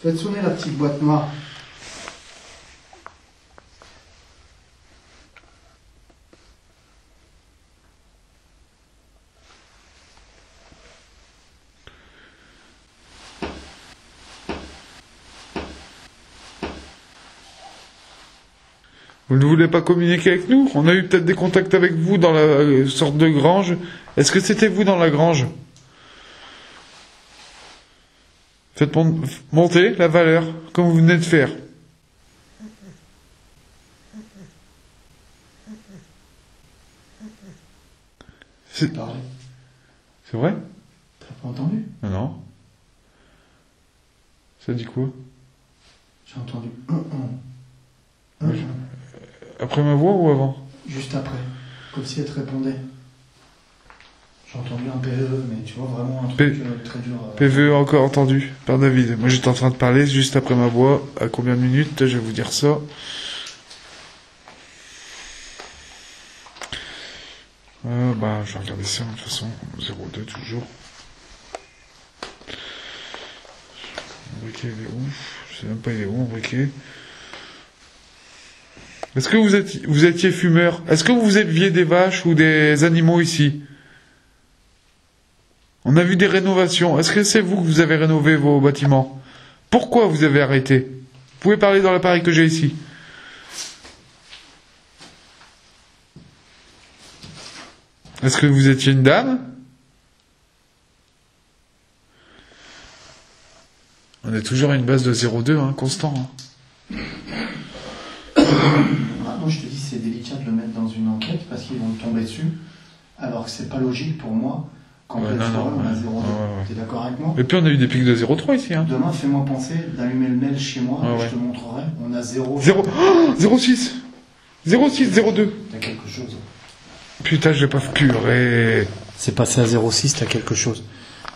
Faites sonner la petite boîte noire. Vous ne voulez pas communiquer avec nous? On a eu peut-être des contacts avec vous dans la sorte de grange. Est-ce que c'était vous dans la grange? Faites monter la valeur, comme vous venez de faire. C'est vrai? T'as pas entendu? Non. Ça dit quoi? J'ai entendu. Après ma voix ou avant? Juste après, comme si elle te répondait. J'ai entendu un PVE, mais tu vois vraiment un truc très dur. PVE encore entendu par David. Moi j'étais en train de parler juste après ma voix. À combien de minutes? Je vais vous dire ça. Je vais regarder ça de toute façon. 02 toujours. Mon briquet il est où? Je sais même pas il est où mon briquet. Est-ce que vous étiez fumeur? Est-ce que vous éleviez des vaches ou des animaux ici? On a vu des rénovations. Est-ce que c'est vous que vous avez rénové vos bâtiments? Pourquoi vous avez arrêté? Vous pouvez parler dans l'appareil que j'ai ici. Est-ce que vous étiez une dame? On est toujours à une base de 0,2, constant. Moi je te dis c'est délicat de le mettre dans une enquête parce qu'ils vont tomber dessus. Alors que c'est pas logique pour moi. Quand on a 0,2. T'es d'accord avec moi? Et puis on a eu des pics de 0,3 ici. Demain fais-moi penser d'allumer le mail chez moi. Je te montrerai. On a 0. 0,6 0,6, 0,2. T'as quelque chose. Putain, je l'ai pas puré. C'est passé à 0,6, t'as quelque chose.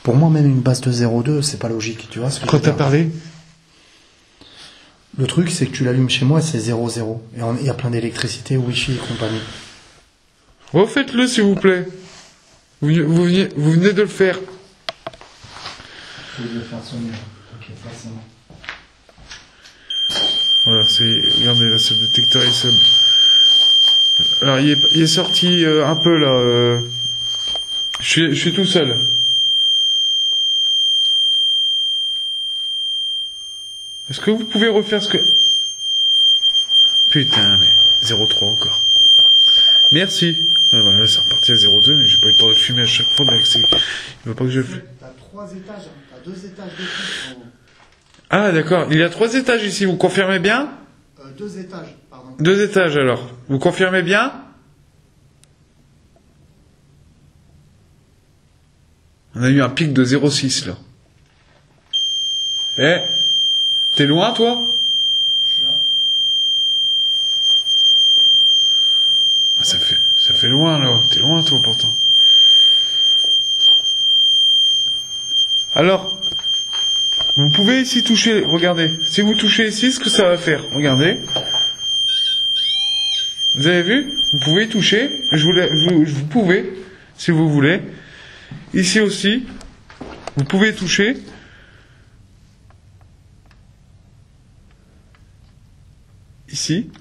Pour moi, même une base de 0,2, c'est pas logique. Tu vois ce que Quand t'as parlé? Le truc, c'est que tu l'allumes chez moi, c'est 0,0. Et il y a plein d'électricité, Wi-Fi et compagnie. Refaites-le, s'il vous plaît. Vous venez de le faire. Je vais le faire sonner. Ok, forcément. Voilà, regardez, là, ce détecteur est seul. Alors, il est sorti un peu, là. Je suis tout seul. Est-ce que vous pouvez refaire ce que... Putain, mais 0,3 encore. Merci. Voilà, là, c'est reparti à 0,2, mais j'ai pas eu le temps de fumer à chaque fois, mais il veut pas que je... T'as 3 étages, t'as 2 étages de plus. Ah, d'accord. Il y a 3 étages ici, vous confirmez bien? 2 étages, pardon. 2 étages, alors. Vous confirmez bien? On a eu un pic de 0,6, là. Eh, t'es loin, toi? Je suis là. Ah, ça fait loin, là. T'es loin, toi, pourtant. Alors, vous pouvez ici toucher, regardez. Si vous touchez ici, ce que ça va faire, regardez. Vous avez vu? Vous pouvez y toucher. Vous pouvez, si vous voulez. Ici aussi, vous pouvez toucher. Ici.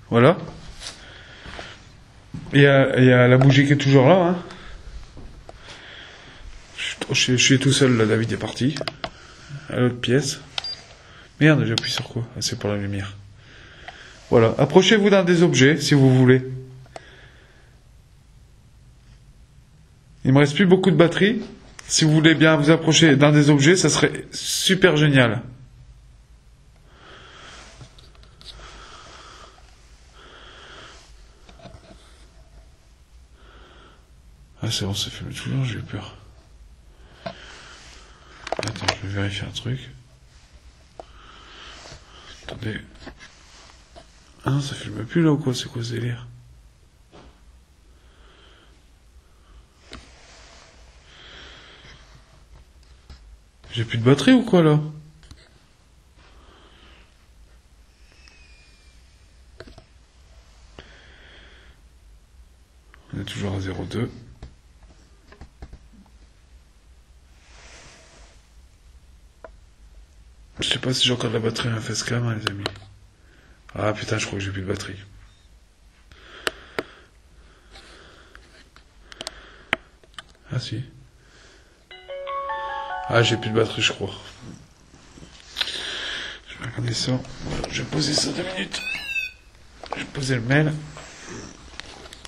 Voilà. Il y a la bougie qui est toujours là. Hein. Je suis tout seul, là, David est parti. À l'autre pièce. Merde, j'appuie sur quoi? Ah, c'est pour la lumière. Voilà. Approchez-vous d'un des objets, si vous voulez. Il me reste plus beaucoup de batterie. Si vous voulez bien vous approcher d'un des objets, ça serait super génial. Ah, c'est bon, ça fait toujours, j'ai eu peur. Attends, je vais vérifier un truc. Attendez. Ah non, ça filme plus là ou quoi? C'est quoi ce délire? J'ai plus de batterie ou quoi là? On est toujours à 0,2. Je sais pas si j'ai encore de la batterie à la facecam, les amis. Ah putain, je crois que j'ai plus de batterie. Ah si. Ah, j'ai plus de batterie, je crois. Je vais regarder ça. Voilà, je vais poser ça 2 minutes. Je vais poser le mail.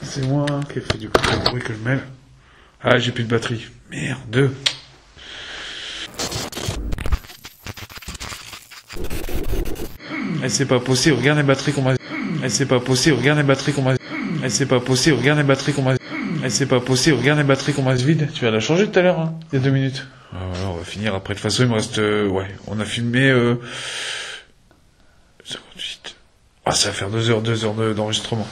C'est moi qui ai fait du bruit que le mail. Ah, j'ai plus de batterie. Merde. Et c'est pas possible, regarde les batteries qu'on m'a... Et c'est pas possible, regarde les batteries qu'on m'a... Et c'est pas possible, regarde les batteries qu'on m'a... Et c'est pas possible, regarde les batteries qu'on m'a vide. Tu vas la changer tout à l'heure, hein, il y a 2 minutes. Ah, voilà, on va finir après. De toute façon, il me reste... ouais, on a filmé... 58. Ah, ça va faire 2 heures d'enregistrement.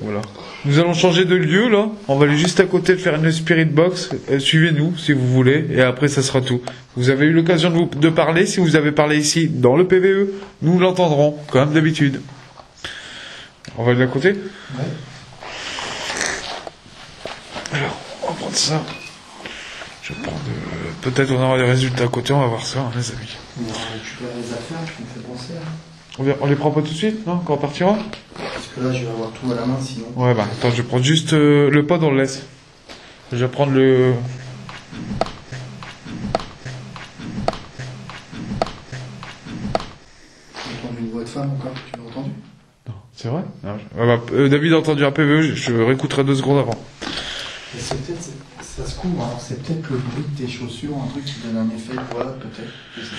Voilà. Nous allons changer de lieu, là. On va aller juste à côté de faire une spirit box. Suivez-nous, si vous voulez. Et après, ça sera tout. Vous avez eu l'occasion de parler. Si vous avez parlé ici, dans le PVE, nous l'entendrons, comme d'habitude. On va aller de côté? Ouais. Alors, on va prendre ça. Je vais prendre... peut-être on aura des résultats à côté, on va voir ça, hein, les amis. On va récupérer les affaires, tu me fais penser. Hein. On les prend pas tout de suite, non? Quand on partira? Parce que là, je vais avoir tout à la main, sinon. Ouais, bah, attends, je vais prendre juste le pod, on le laisse. Je vais prendre le... J'ai entendu une voix de femme encore, tu l'as entendu? Non, c'est vrai? Non, David a entendu un PVE, je réécouterai 2 secondes avant. Et c'est peut-être, ça se couvre, alors c'est peut-être le bruit de tes chaussures, un truc qui donne un effet de voix, peut-être. Je sais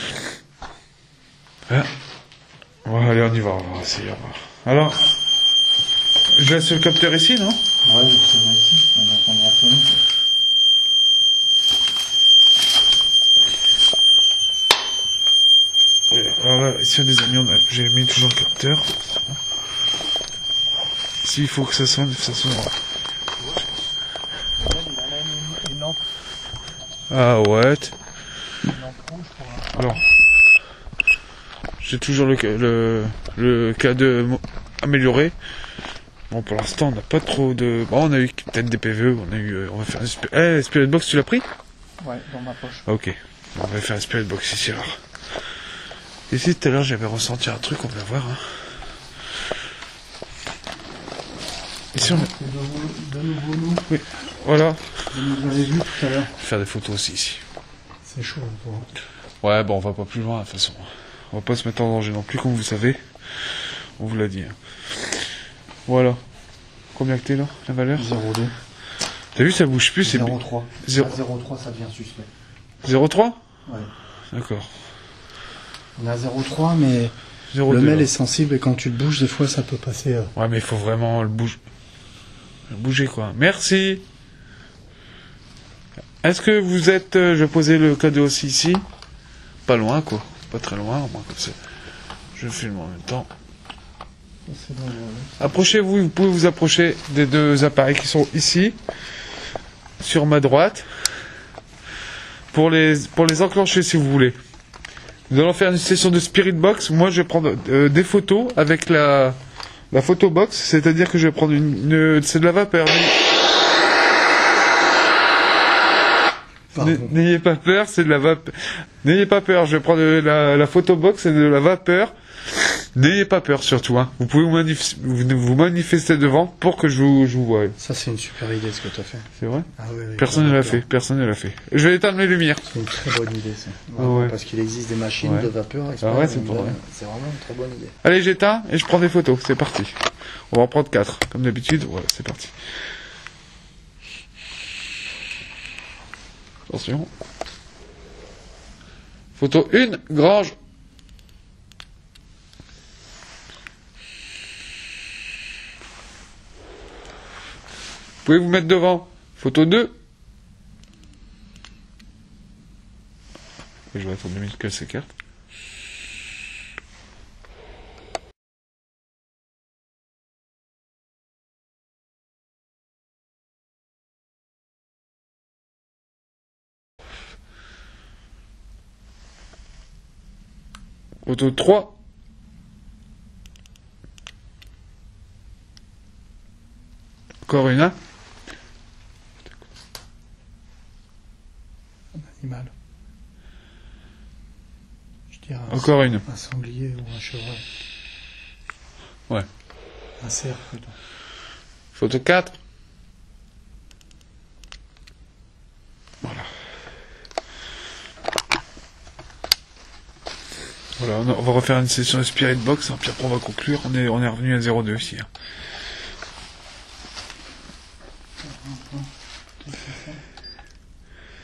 pas. Ah. Ouais, allez, on y va, on va essayer. Alors, je laisse le capteur ici, non? Ouais, c'est vrai ici, on va prendre la sonne. Alors là, ici, les amis, j'ai mis toujours le capteur. S'il faut que ça sonne, ça sonne. Ah ouais. Alors, j'ai toujours le K2 amélioré. Bon, pour l'instant, on n'a pas trop de... Bon, on a eu peut-être des PVE, on a eu... on va faire un... Spirit Box, tu l'as pris? Ouais, dans ma poche. Ok. On va faire un Spirit Box ici, alors. Ici, tout à l'heure, j'avais ressenti un truc, on va voir. Hein. Ici, on a... De nouveau nous. Oui, voilà. Vous avez vu tout à l'heure. Je vais faire des photos aussi, ici. C'est chaud, toi. Ouais, bon, on va pas plus loin, de toute façon. On va pas se mettre en danger non plus, comme vous savez. On vous l'a dit. Voilà. Combien que t'es, là, la valeur? 0,2. T'as vu, ça bouge plus, c'est... 0,3. 0,3, ça devient suspect. 0,3? Ouais. D'accord. On est à 0,3, mais 0,2, le mail là. est sensible et quand tu le bouges, des fois, ça peut passer... Ouais, mais il faut vraiment le bouger, quoi. Merci. Est-ce que vous êtes... je vais poser le cadeau aussi ici. Pas loin, quoi. Pas très loin, au moins, comme ça. Je filme en même temps. C'est bon, ouais. Approchez-vous, vous pouvez vous approcher des 2 appareils qui sont ici, sur ma droite, pour les enclencher si vous voulez. Nous allons faire une session de Spirit Box. Moi, je vais prendre des photos avec la photo box, c'est-à-dire que je vais prendre c'est de la vapeur. N'ayez pas peur, c'est de la vapeur. N'ayez pas peur, je vais prendre la photo box, c'est de la vapeur. N'ayez pas peur surtout, hein. Vous pouvez vous manifester devant pour que je vous voie. Ça, c'est une super idée ce que tu as fait. C'est vrai? Ah, oui, Personne ne l'a fait, personne ne l'a fait. Je vais éteindre mes lumières. C'est une très bonne idée, ça. Ouais. Parce qu'il existe des machines de vapeur. Ah ouais, c'est pour vrai. C'est vraiment une très bonne idée. Allez, j'éteins et je prends des photos, c'est parti. On va en prendre 4, comme d'habitude. Voilà, c'est parti. Attention. Photo 1, Grange. Vous pouvez vous mettre devant. Photo 2. Je vais attendre 2 minutes qu'elle s'écarte. Photo 3. Encore une, hein. Un animal. Je dirais Encore une. Un sanglier ou un chevreuil. Ouais. Un cerf plutôt. Photo 4. Voilà. Voilà, on va refaire une session de Spirit Box, hein, puis après on va conclure. On est revenu à 0,2 ici. Hein.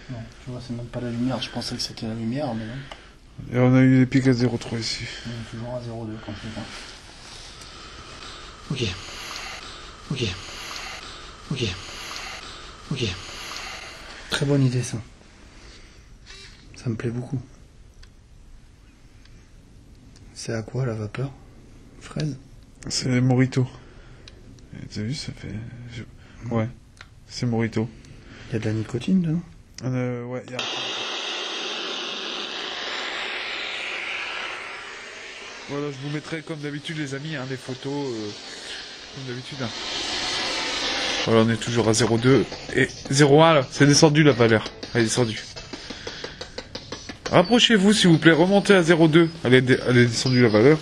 Non, tu vois, c'est même pas la lumière. Je pensais que c'était la lumière, mais non. Et on a eu des pics à 0,3 ici. On est toujours à 0,2 quand je fais ça. Ok. Très bonne idée, ça. Ça me plaît beaucoup. C'est à quoi la vapeur? Fraise? C'est les Morito. T'as vu, ça fait... Ouais, c'est Morito. Il y a de la nicotine dedans? Ouais, il y a... Voilà, je vous mettrai comme d'habitude les amis, hein, des photos, comme d'habitude. Hein. Voilà, on est toujours à 0,2 et 0,1 là, c'est descendu la valeur, elle est descendue. Rapprochez-vous s'il vous plaît, remontez à 0,2, elle est descendue la valeur.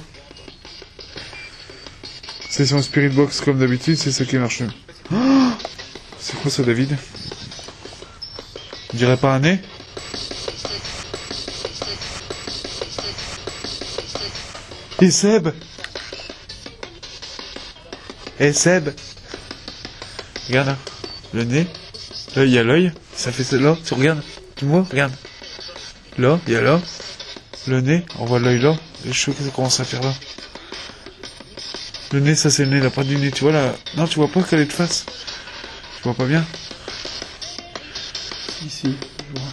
Session Spirit Box comme d'habitude, c'est ce qui marche mieux. Oh, c'est quoi ça David? On dirait pas un nez? Et Seb? Regarde là, le nez. Là, il y a l'œil. Ça fait là, tu regardes. Tu me vois? Regarde. Là, il y a là. Le nez, on voit l'œil là. Les cheveux qui commencent à faire là. Le nez, ça c'est le nez, la pointe du nez. Tu vois là? Non, tu vois pas qu'elle est de face. Tu vois pas bien? Ici, je vois.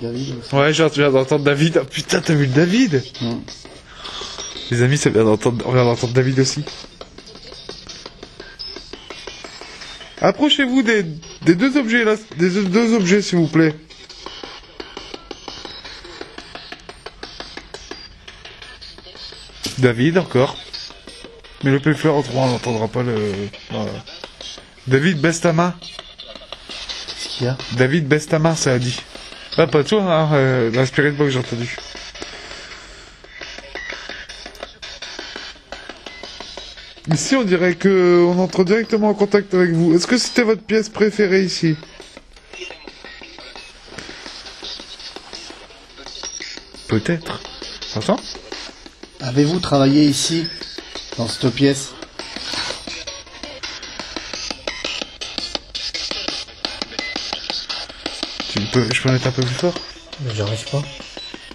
David aussi. Ouais, genre, tu viens d'entendre David. Oh, putain, t'as vu le David? Les amis, on vient d'entendre David aussi. Approchez-vous des deux objets là, des deux objets s'il vous plaît. David encore. Mais le P-Fleur en 3, on n'entendra pas le... David, baisse ta main. Yeah. David, baisse ta main, ça a dit. Ah, pas toi, hein, la Spirit Box, j'ai entendu. Ici, on dirait que on entre directement en contact avec vous. Est-ce que c'était votre pièce préférée ici? Peut-être. Attends. Avez-vous travaillé ici, dans cette pièce? Je peux mettre un peu plus fort? Mais j'arrive pas.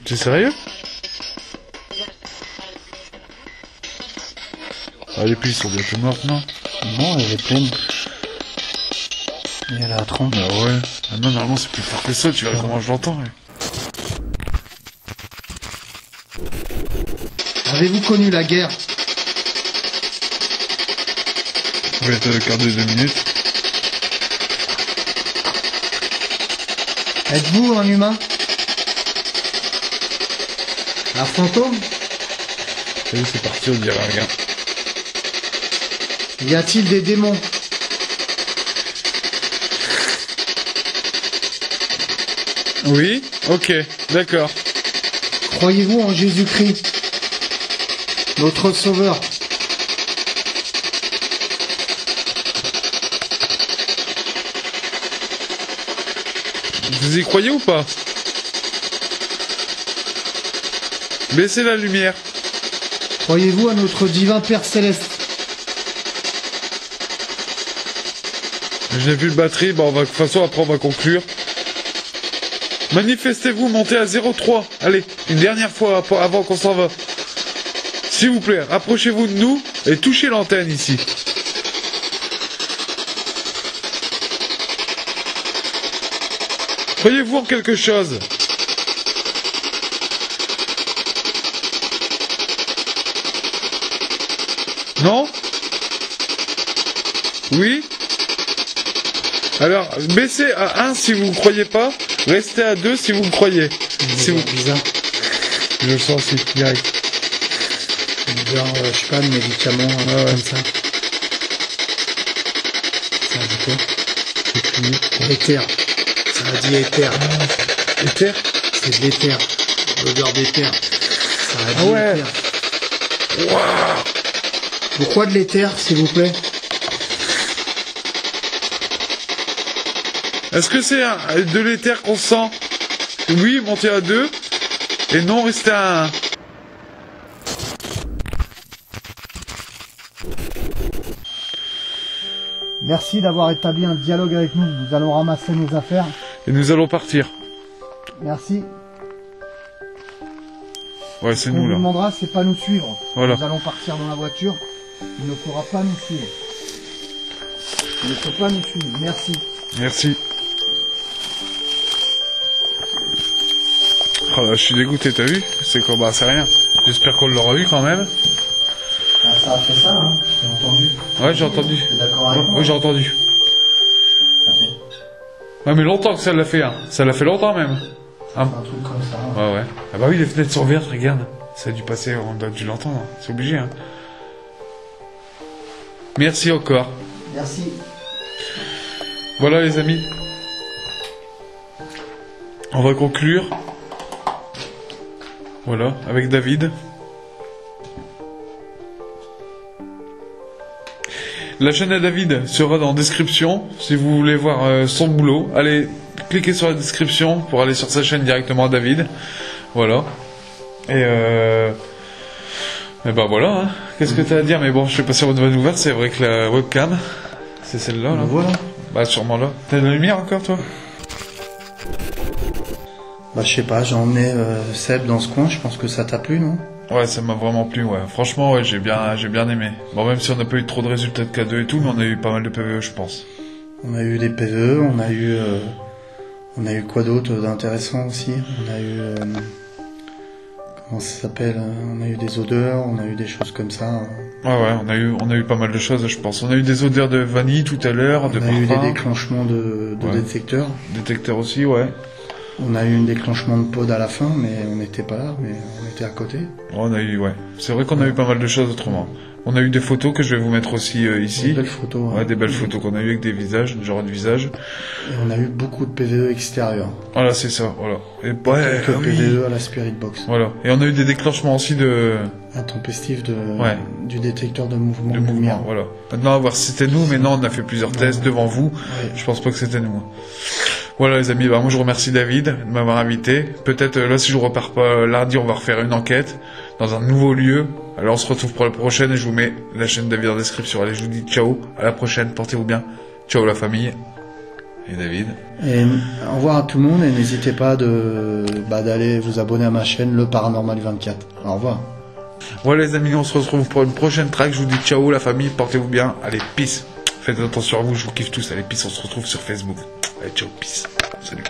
T'es sérieux? Ah, les puces sont bientôt mortes, non? Non, elle est pleine. Et elle est à 30. Ah ouais. Ah non, normalement c'est plus fort que ça, tu verras comment je l'entends. Ouais. Avez-vous connu la guerre? On va être le quart de 2 minutes. Êtes-vous un humain? Un fantôme? T'as vu, c'est parti, on dirait rien. Y a-t-il des démons? Oui, ok, d'accord. Croyez-vous en Jésus-Christ, notre Sauveur? Vous y croyez ou pas? Baissez la lumière. Croyez-vous à notre divin Père Céleste? Je n'ai plus de batterie, bon, de toute façon après on va conclure. Manifestez-vous, montez à 0,3. Allez, une dernière fois avant qu'on s'en va. S'il vous plaît, rapprochez-vous de nous et touchez l'antenne ici. Croyez-vous en quelque chose? Non? Oui? Alors, baissez à 1 si vous ne croyez pas, restez à 2 si vous me croyez. Si vous... bizarre. Je le sens aussi, direct. Genre, je sais pas, de médicaments, comme ça. Ça a dit quoi? Éther. Ça a dit éther. Éther? C'est de l'éther. L'odeur d'éther. Ça a dit éther. Waouh. Pourquoi de l'éther, s'il vous plaît? Est-ce que c'est de l'éther qu'on sent? Oui, montez à 2. Et non, restez à 1. Merci d'avoir établi un dialogue avec nous. Nous allons ramasser nos affaires. Et nous allons partir. Merci. Ouais, c'est Ce qu'on nous vous là. demandera, c'est pas nous suivre. Voilà. Nous allons partir dans la voiture. Il ne faudra pas nous suivre. Il ne faut pas nous suivre. Merci. Merci. Oh là, je suis dégoûté, t'as vu? C'est quoi? Bah, c'est rien. J'espère qu'on l'aura vu quand même. Ah, ça a fait ça, hein? J'ai entendu. Ouais, j'ai entendu. T'es d'accord avec moi? Ouais, j'ai entendu. Ça fait Ouais, mais longtemps que ça l'a fait, hein. Ça l'a fait longtemps même. Ah. un truc comme ça. Hein. Ouais, ouais. Ah bah oui, les fenêtres sont ouvertes, regarde. Ça a dû passer, on doit dû l'entendre. C'est obligé, hein. Merci encore. Merci. Voilà les amis. On va conclure. Voilà, avec David. La chaîne à David sera dans la description si vous voulez voir son boulot. Allez, cliquez sur la description pour aller sur sa chaîne directement à David. Voilà. Et ben voilà, hein. Qu'est-ce que t'as à dire? Mais bon, je sais pas si votre vanne ouverte, c'est vrai que la webcam, c'est celle-là, là. Voilà. Bah sûrement là. T'as de la lumière encore, toi? Bah, je sais pas, j'ai emmené Seb dans ce coin, je pense que ça t'a plu, non? Ouais, ça m'a vraiment plu, ouais. Franchement, ouais, j'ai bien aimé. Bon, même si on n'a pas eu trop de résultats de K2 et tout, mais on a eu pas mal de PVE, je pense. On a eu des PVE, on a eu quoi d'autre d'intéressant aussi? On a eu comment ça s'appelle? On a eu des odeurs, on a eu des choses comme ça. Ouais, on a eu pas mal de choses, je pense. On a eu des odeurs de vanille tout à l'heure, de On a eu des parfum. déclenchements de Ouais. détecteurs. Détecteur aussi, ouais. On a eu un déclenchement de pod à la fin, mais on n'était pas là, mais on était à côté. On a eu, ouais. C'est vrai qu'on a eu pas mal de choses autrement. On a eu des photos que je vais vous mettre aussi ici. Des belles photos. Ouais, des belles photos qu'on a eu avec des visages, genre de visage. Et on a eu beaucoup de PVE extérieurs. Voilà, c'est ça, voilà. Et ouais, Quelques oui. PVE à la Spirit Box. Voilà. Et on a eu des déclenchements aussi de Intempestif Ouais. du détecteur de mouvement de mouvement, lumière. voilà. Maintenant, à voir si c'était nous, mais non, on a fait plusieurs tests devant vous. Ouais. Je pense pas que c'était nous. Voilà les amis, bah moi je remercie David de m'avoir invité. Peut-être là si je repars pas lundi, on va refaire une enquête dans un nouveau lieu. Alors on se retrouve pour la prochaine et je vous mets la chaîne David en description. Allez, je vous dis ciao, à la prochaine, portez-vous bien. Ciao la famille. Et David. Et au revoir à tout le monde et n'hésitez pas d'aller vous abonner à ma chaîne Le Paranormal 24. Au revoir. Voilà les amis, on se retrouve pour une prochaine track. Je vous dis ciao la famille, portez-vous bien. Allez, peace. Faites attention à vous, je vous kiffe tous. Allez, peace, on se retrouve sur Facebook. Allez, ciao, peace. Salut.